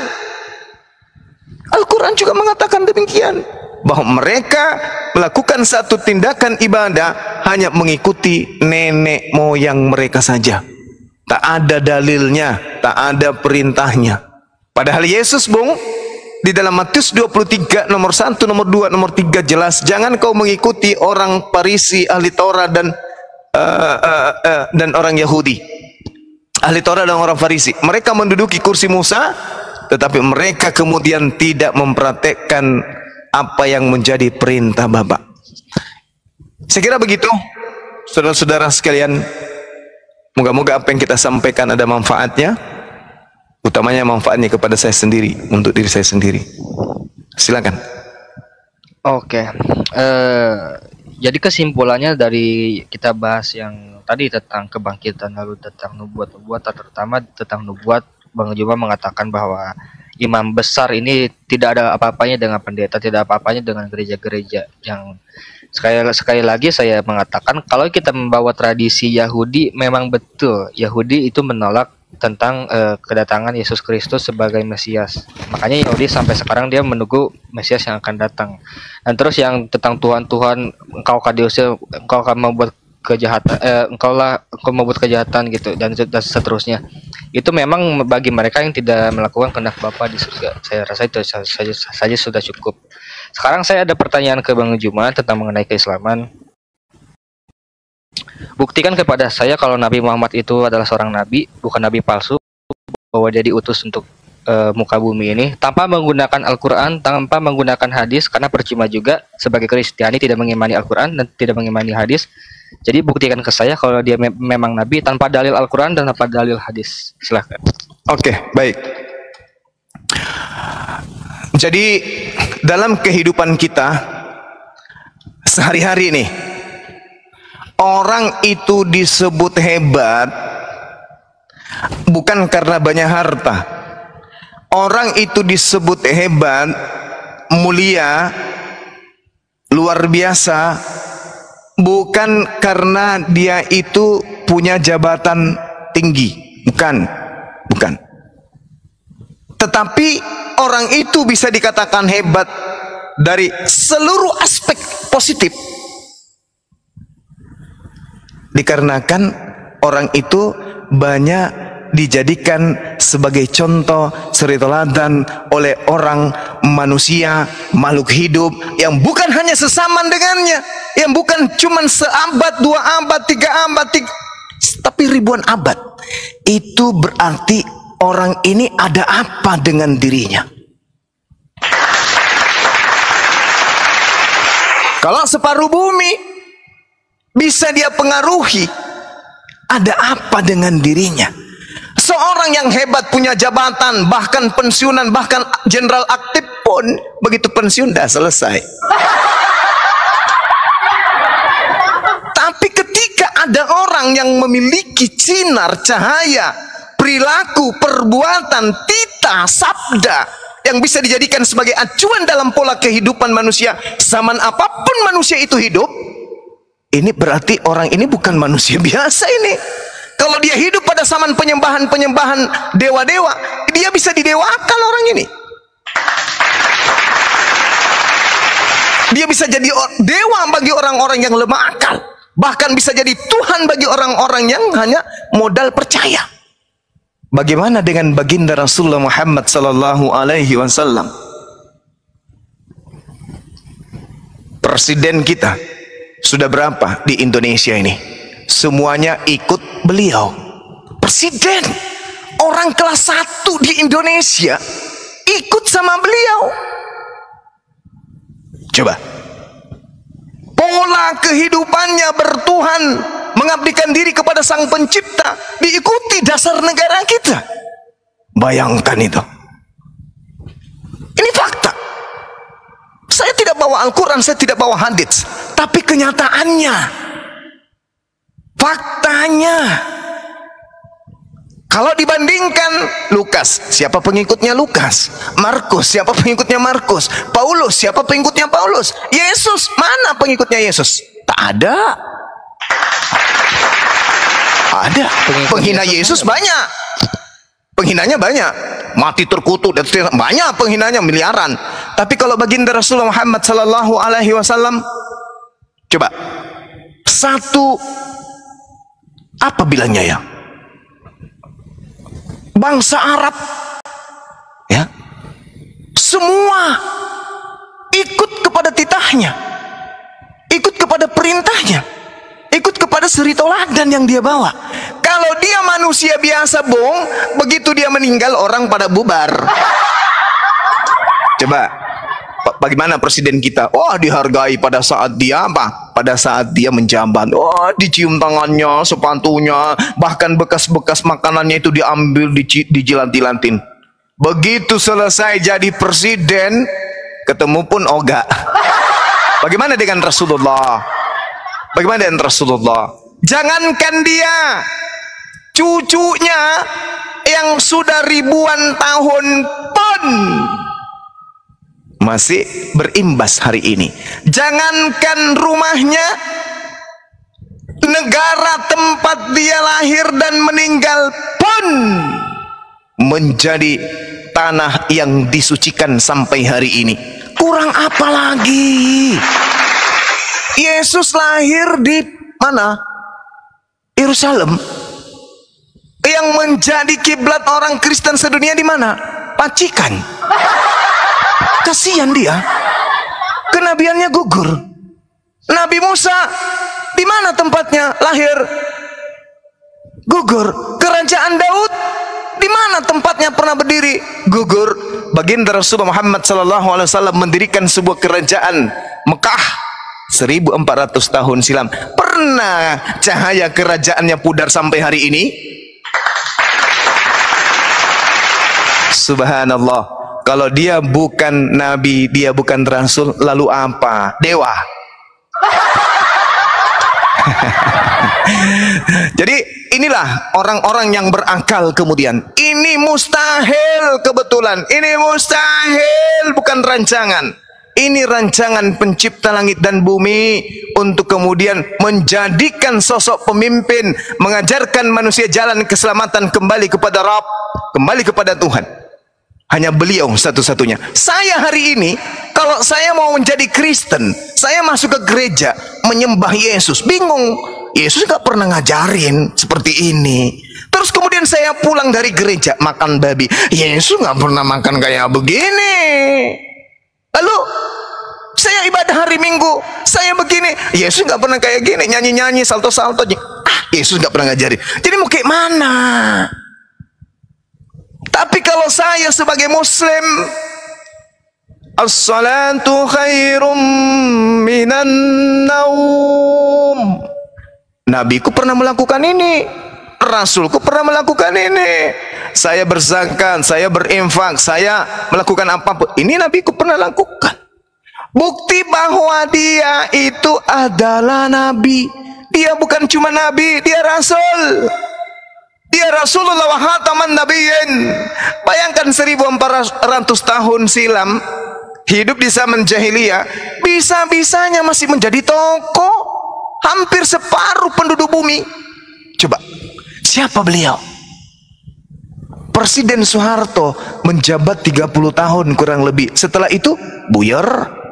Al-Quran juga mengatakan demikian, bahwa mereka melakukan satu tindakan ibadah hanya mengikuti nenek moyang mereka saja. Tak ada dalilnya, tak ada perintahnya. Padahal Yesus, Bung, di dalam Matius 23 nomor 1, nomor 2, nomor 3 jelas, jangan kau mengikuti orang Farisi, ahli Taurat dan orang Yahudi. Ahli Taurat dan orang Farisi, mereka menduduki kursi Musa, tetapi mereka kemudian tidak mempraktekkan apa yang menjadi perintah Bapak. Saya kira begitu, saudara-saudara sekalian. Moga-moga apa yang kita sampaikan ada manfaatnya, utamanya manfaatnya kepada saya sendiri, untuk diri saya sendiri. Silakan. Oke, jadi kesimpulannya dari kita bahas yang tadi tentang kebangkitan, lalu tentang nubuat-nubuat, terutama tentang nubuat, Bang Juma mengatakan bahwa imam besar ini tidak ada apa-apanya dengan pendeta, tidak apa-apanya dengan gereja-gereja. Yang sekali lagi saya mengatakan, kalau kita membawa tradisi Yahudi, memang betul Yahudi itu menolak tentang kedatangan Yesus Kristus sebagai Mesias. Makanya Yahudi sampai sekarang dia menunggu Mesias yang akan datang. Dan terus yang tentang Tuhan, engkau akan diusir, engkau akan membuat kejahatan, engkau membuat kejahatan gitu, dan seterusnya. Itu memang bagi mereka yang tidak melakukan kehendak Bapa di surga. Saya rasa itu saja sudah cukup. Sekarang saya ada pertanyaan ke Bang Juma tentang mengenai keislaman. Buktikan kepada saya kalau Nabi Muhammad itu adalah seorang nabi, bukan nabi palsu, bahwa dia diutus untuk muka bumi ini tanpa menggunakan Al-Quran, tanpa menggunakan hadis, karena percuma juga sebagai Kristiani tidak mengimani Al-Quran dan tidak mengimani hadis. Jadi buktikan ke saya kalau dia memang nabi tanpa dalil Al-Quran dan tanpa dalil hadis. Silahkan. Oke, baik. Jadi dalam kehidupan kita sehari-hari nih, orang itu disebut hebat bukan karena banyak harta. Orang itu disebut hebat, mulia, luar biasa, bukan karena dia itu punya jabatan tinggi. Bukan. Tetapi orang itu bisa dikatakan hebat dari seluruh aspek positif, dikarenakan orang itu banyak dijadikan sebagai contoh suri teladan oleh orang, manusia, makhluk hidup yang bukan hanya sesaman dengannya, yang bukan cuma seabad, 2 abad, 3 abad, tapi ribuan abad. Itu berarti orang ini ada apa dengan dirinya. Kalau separuh bumi bisa dia pengaruhi, ada apa dengan dirinya? Seorang yang hebat, punya jabatan, bahkan pensiunan, bahkan jenderal aktif pun begitu pensiun dah selesai. Tapi ketika ada orang yang memiliki sinar cahaya, perilaku, perbuatan, tita, sabda yang bisa dijadikan sebagai acuan dalam pola kehidupan manusia, zaman apapun manusia itu hidup, ini berarti orang ini bukan manusia biasa ini. Kalau dia hidup pada zaman penyembahan dewa-dewa, dia bisa didewakan orang ini. Dia bisa jadi dewa bagi orang-orang yang lemah akal, bahkan bisa jadi Tuhan bagi orang-orang yang hanya modal percaya. Bagaimana dengan baginda Rasulullah Muhammad sallallahu alaihi wasallam? Presiden kita sudah berapa di Indonesia ini? Semuanya ikut beliau. Presiden, orang kelas 1 di Indonesia ikut sama beliau. Coba, pola kehidupannya bertuhan, mengabdikan diri kepada Sang Pencipta, diikuti dasar negara kita. Bayangkan itu. Ini fakta. Saya tidak bawa Al-Quran, saya tidak bawa hadits, tapi kenyataannya, faktanya. Kalau dibandingkan Lukas, siapa pengikutnya Lukas? Markus, siapa pengikutnya Markus? Paulus, siapa pengikutnya Paulus? Yesus, mana pengikutnya Yesus? Tak ada. Ada. Penghina Yesus banyak. Penghinanya banyak. Mati terkutuk, banyak penghinanya, miliaran. Tapi kalau baginda Rasulullah Muhammad sallallahu alaihi wasallam, coba satu, apa bilangnya ya? Bangsa Arab, ya, semua ikut kepada titahnya, ikut kepada perintahnya, ikut kepada suri teladan yang dia bawa. Kalau dia manusia biasa, Bung. Begitu dia meninggal, orang pada bubar. Coba, bagaimana presiden kita? Oh, dihargai pada saat dia apa? Pada saat dia menjabat. Oh, dicium tangannya, sepatunya, bahkan bekas-bekas makanannya itu diambil, dijilat-jilatin. Begitu selesai jadi presiden, ketemu pun ogah. Bagaimana dengan Rasulullah? Bagaimana dengan Rasulullah? Jangankan dia, cucunya yang sudah ribuan tahun pun masih berimbas hari ini. Jangankan rumahnya, negara tempat dia lahir dan meninggal pun menjadi tanah yang disucikan sampai hari ini. Kurang apa lagi? Yesus lahir di mana? Yerusalem. Yang menjadi kiblat orang Kristen sedunia di mana? Pacikan. Kasihan dia. Kenabiannya gugur. Nabi Musa di mana tempatnya lahir? Gugur. Kerajaan Daud di mana tempatnya pernah berdiri? Gugur. Baginda Rasulullah Muhammad SAW mendirikan sebuah kerajaan Mekah 1400 tahun silam. Pernah cahaya kerajaannya pudar sampai hari ini? Subhanallah. Kalau dia bukan nabi, dia bukan rasul, lalu apa? Dewa. Jadi inilah orang-orang yang berakal kemudian. Ini mustahil kebetulan. Ini mustahil, bukan rancangan. Ini rancangan pencipta langit dan bumi untuk kemudian menjadikan sosok pemimpin, mengajarkan manusia jalan keselamatan kembali kepada Rabb, kembali kepada Tuhan. Hanya beliau satu-satunya. Saya hari ini, kalau saya mau menjadi Kristen, saya masuk ke gereja menyembah Yesus, bingung. Yesus gak pernah ngajarin seperti ini. Terus kemudian saya pulang dari gereja makan babi. Yesus gak pernah makan kayak begini. Lalu saya ibadah hari Minggu, saya begini. Yesus gak pernah kayak gini, nyanyi-nyanyi, salto-salto. Yesus gak pernah ngajarin. Jadi mau kayak mana? Tapi kalau saya sebagai Muslim, as-salatu khairum minan naum. Nabiku pernah melakukan ini, Rasulku pernah melakukan ini. Saya berzakat, saya berinfak, saya melakukan apapun. Ini Nabiku pernah lakukan. Bukti bahwa dia itu adalah Nabi. Dia bukan cuma Nabi, dia Rasul. Dia Rasulullah wa khataman nabiyyin. Bayangkan 1400 tahun silam, hidup di zaman jahiliyah, bisa-bisanya masih menjadi tokoh. Hampir separuh penduduk bumi. Coba, siapa beliau? Presiden Soeharto menjabat 30 tahun kurang lebih. Setelah itu buyar.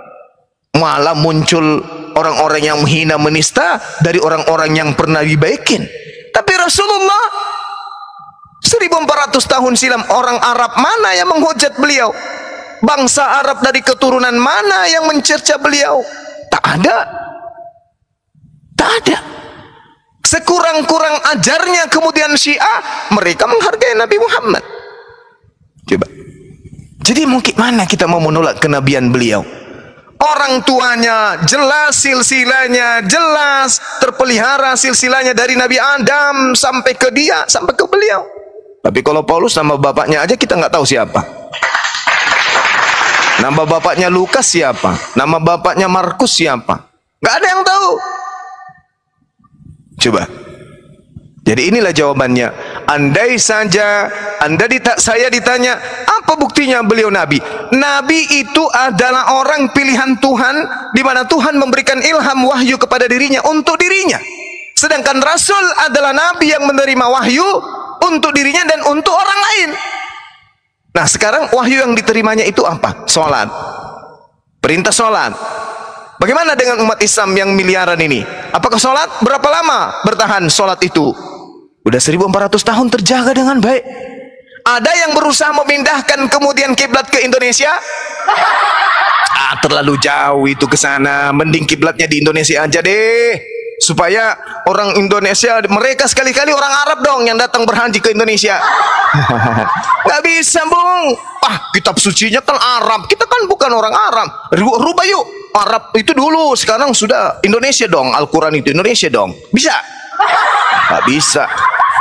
Malah muncul orang-orang yang menghina menista dari orang-orang yang pernah dibaikin. Tapi Rasulullah 1400 tahun silam, orang Arab mana yang menghujat beliau? Bangsa Arab dari keturunan mana yang mencerca beliau? Tak ada. Tak ada. Sekurang-kurang ajarnya kemudian Syiah, mereka menghargai Nabi Muhammad. Coba. Jadi mungkin mana kita mau menolak kenabian beliau? Orang tuanya jelas, silsilanya jelas, terpelihara silsilanya dari Nabi Adam sampai ke dia, sampai ke beliau. Tapi kalau Paulus, nama bapaknya aja kita nggak tahu siapa. Nama bapaknya Lukas siapa? Nama bapaknya Markus siapa? Nggak ada yang tahu. Coba. Jadi inilah jawabannya. Andai saja saya ditanya, apa buktinya beliau Nabi? Nabi itu adalah orang pilihan Tuhan, di mana Tuhan memberikan ilham wahyu kepada dirinya untuk dirinya. Sedangkan Rasul adalah Nabi yang menerima wahyu untuk dirinya dan untuk orang lain. Nah sekarang wahyu yang diterimanya itu apa? Sholat. Perintah sholat. Bagaimana dengan umat Islam yang miliaran ini? Apakah sholat? Berapa lama bertahan sholat itu? Udah 1400 tahun terjaga dengan baik. Ada yang berusaha memindahkan kemudian kiblat ke Indonesia? Terlalu jauh itu ke sana. Mending kiblatnya di Indonesia aja deh. supaya orang Indonesia, mereka sekali-kali orang Arab dong yang datang berhaji ke Indonesia. Nggak bisa, Bung. Kitab sucinya kan Arab, kita kan bukan orang Arab. Rubah yuk, Arab itu dulu, sekarang sudah Indonesia dong, Al-Quran itu Indonesia dong. Bisa? Nggak bisa.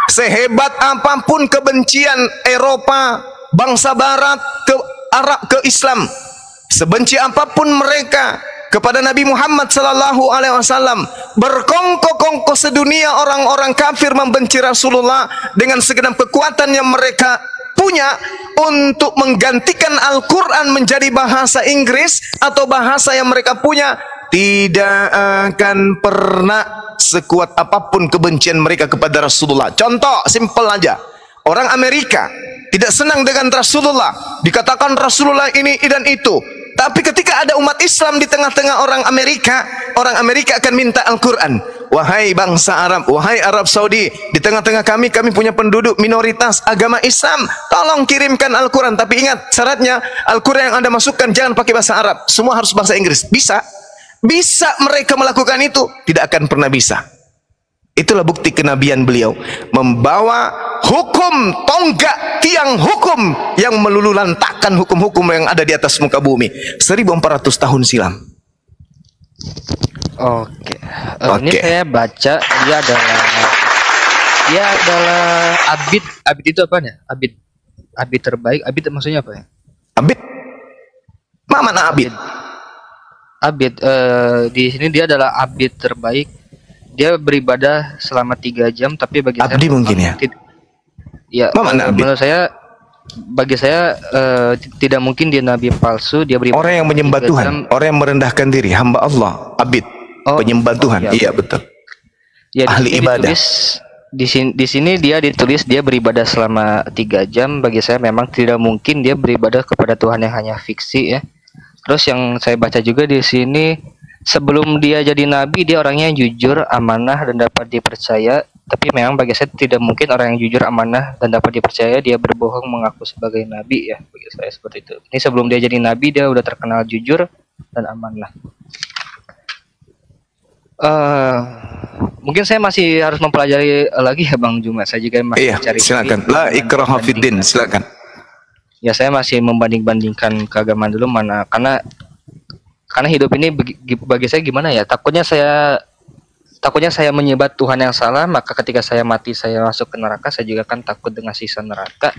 Sehebat apapun kebencian Eropa, bangsa Barat ke Arab, ke Islam, sebenci apapun mereka kepada Nabi Muhammad sallallahu alaihi wasallam, berkongkok-kongkok sedunia orang-orang kafir membenci Rasulullah dengan segenap kekuatan yang mereka punya untuk menggantikan Al-Quran menjadi bahasa Inggris atau bahasa yang mereka punya, tidak akan pernah sekuat apapun kebencian mereka kepada Rasulullah. Contoh simple aja, orang Amerika tidak senang dengan Rasulullah, dikatakan Rasulullah ini dan itu. Tapi ketika ada umat Islam di tengah-tengah orang Amerika akan minta Al-Quran. Wahai bangsa Arab, wahai Arab Saudi, di tengah-tengah kami punya penduduk minoritas agama Islam, tolong kirimkan Al-Quran. Tapi ingat syaratnya, Al-Quran yang Anda masukkan jangan pakai bahasa Arab, semua harus bahasa Inggris. Bisa? Bisa mereka melakukan itu? Tidak akan pernah bisa. Itulah bukti kenabian beliau, membawa hukum, tonggak tiang hukum yang meluluhlantakkan hukum-hukum yang ada di atas muka bumi 1400 tahun silam. Oke. Ini saya baca dia adalah abid. Abid itu apa ya? Abid terbaik. Abid maksudnya apa ya? Abid? Mana abid? Abid di sini dia adalah abid terbaik. Dia beribadah selama 3 jam, tapi bagi abdi saya mungkin ya. Ya, menurut saya, bagi saya tidak mungkin dia nabi palsu. Dia beribadah orang yang menyembah Tuhan, orang yang merendahkan diri, hamba Allah, abid, penyembah Tuhan. Iya betul. Ya, ahli ibadah. Di sini dia ditulis dia beribadah selama 3 jam. Bagi saya memang tidak mungkin dia beribadah kepada Tuhan yang hanya fiksi ya. Terus yang saya baca juga di sini, sebelum dia jadi nabi, dia orangnya jujur, amanah, dan dapat dipercaya. Tapi memang bagi saya tidak mungkin orang yang jujur, amanah, dan dapat dipercaya dia berbohong mengaku sebagai nabi ya. Bagi saya seperti itu. Ini sebelum dia jadi nabi, dia udah terkenal jujur dan amanah. Mungkin saya masih harus mempelajari lagi ya Bang Juma. Saya juga masih cari. Silakan. La ikraha fiddin, silakan. Ya, saya masih membanding-bandingkan keagamaan dulu mana, karena hidup ini bagi saya gimana ya, takutnya saya menyebut Tuhan yang salah, maka ketika saya mati saya masuk ke neraka, saya juga kan takut dengan sisa neraka.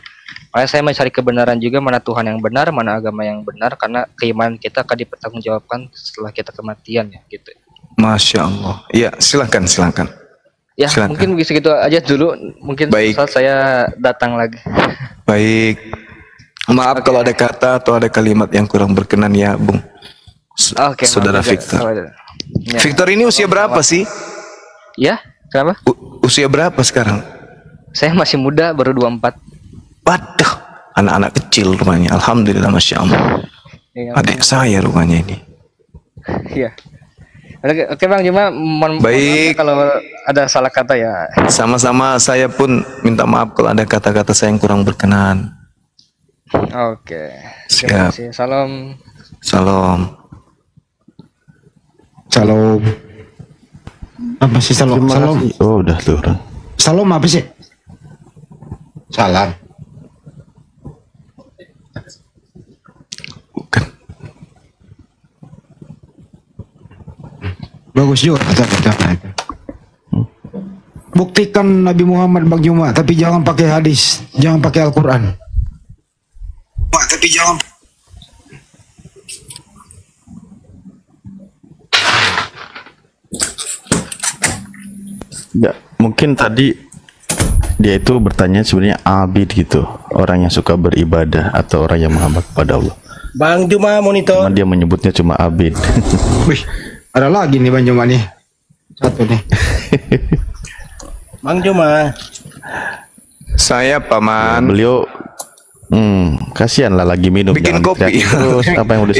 Makanya saya mencari kebenaran juga, mana Tuhan yang benar, mana agama yang benar, karena keimanan kita akan dipertanggungjawabkan setelah kita kematian ya gitu. Masya Allah. Ya, silakan. Ya, silakan. Mungkin segitu aja dulu. Mungkin saat saya datang lagi. Baik. Maaf kalau ada kata atau ada kalimat yang kurang berkenan ya, Bung. Saudara Victor. Ya. Victor ini usia berapa sih? Ya, kenapa? Usia berapa sekarang? Saya masih muda, baru 24. Waduh, anak-anak kecil rumahnya. Alhamdulillah, Masya Allah. Ya, adik saya rumahnya ini. Iya. Oke Bang Juma, baik. Kalau ada salah kata ya. Sama-sama, saya pun minta maaf kalau ada kata-kata saya yang kurang berkenan. Oke. Siap. Salam. Apa sih salam? Oh, udah turun. Salam apa sih? Salam. Bukan. Bagus juga kata-kata. Buktikan Nabi Muhammad Bang Juma, tapi jangan pakai hadis, jangan pakai Al-Quran. Tapi jangan. Ya, mungkin tadi dia itu bertanya sebenarnya abid gitu, orang yang suka beribadah atau orang yang menghamba kepada Allah. Bang Juma monitor. Cuma dia menyebutnya cuma abid. Wih, ada lagi nih Bang Juma nih. Satu nih. Bang Juma. Saya paman. Beliau kasihan lah lagi minum, bikin jangan kopi terus apa yang udah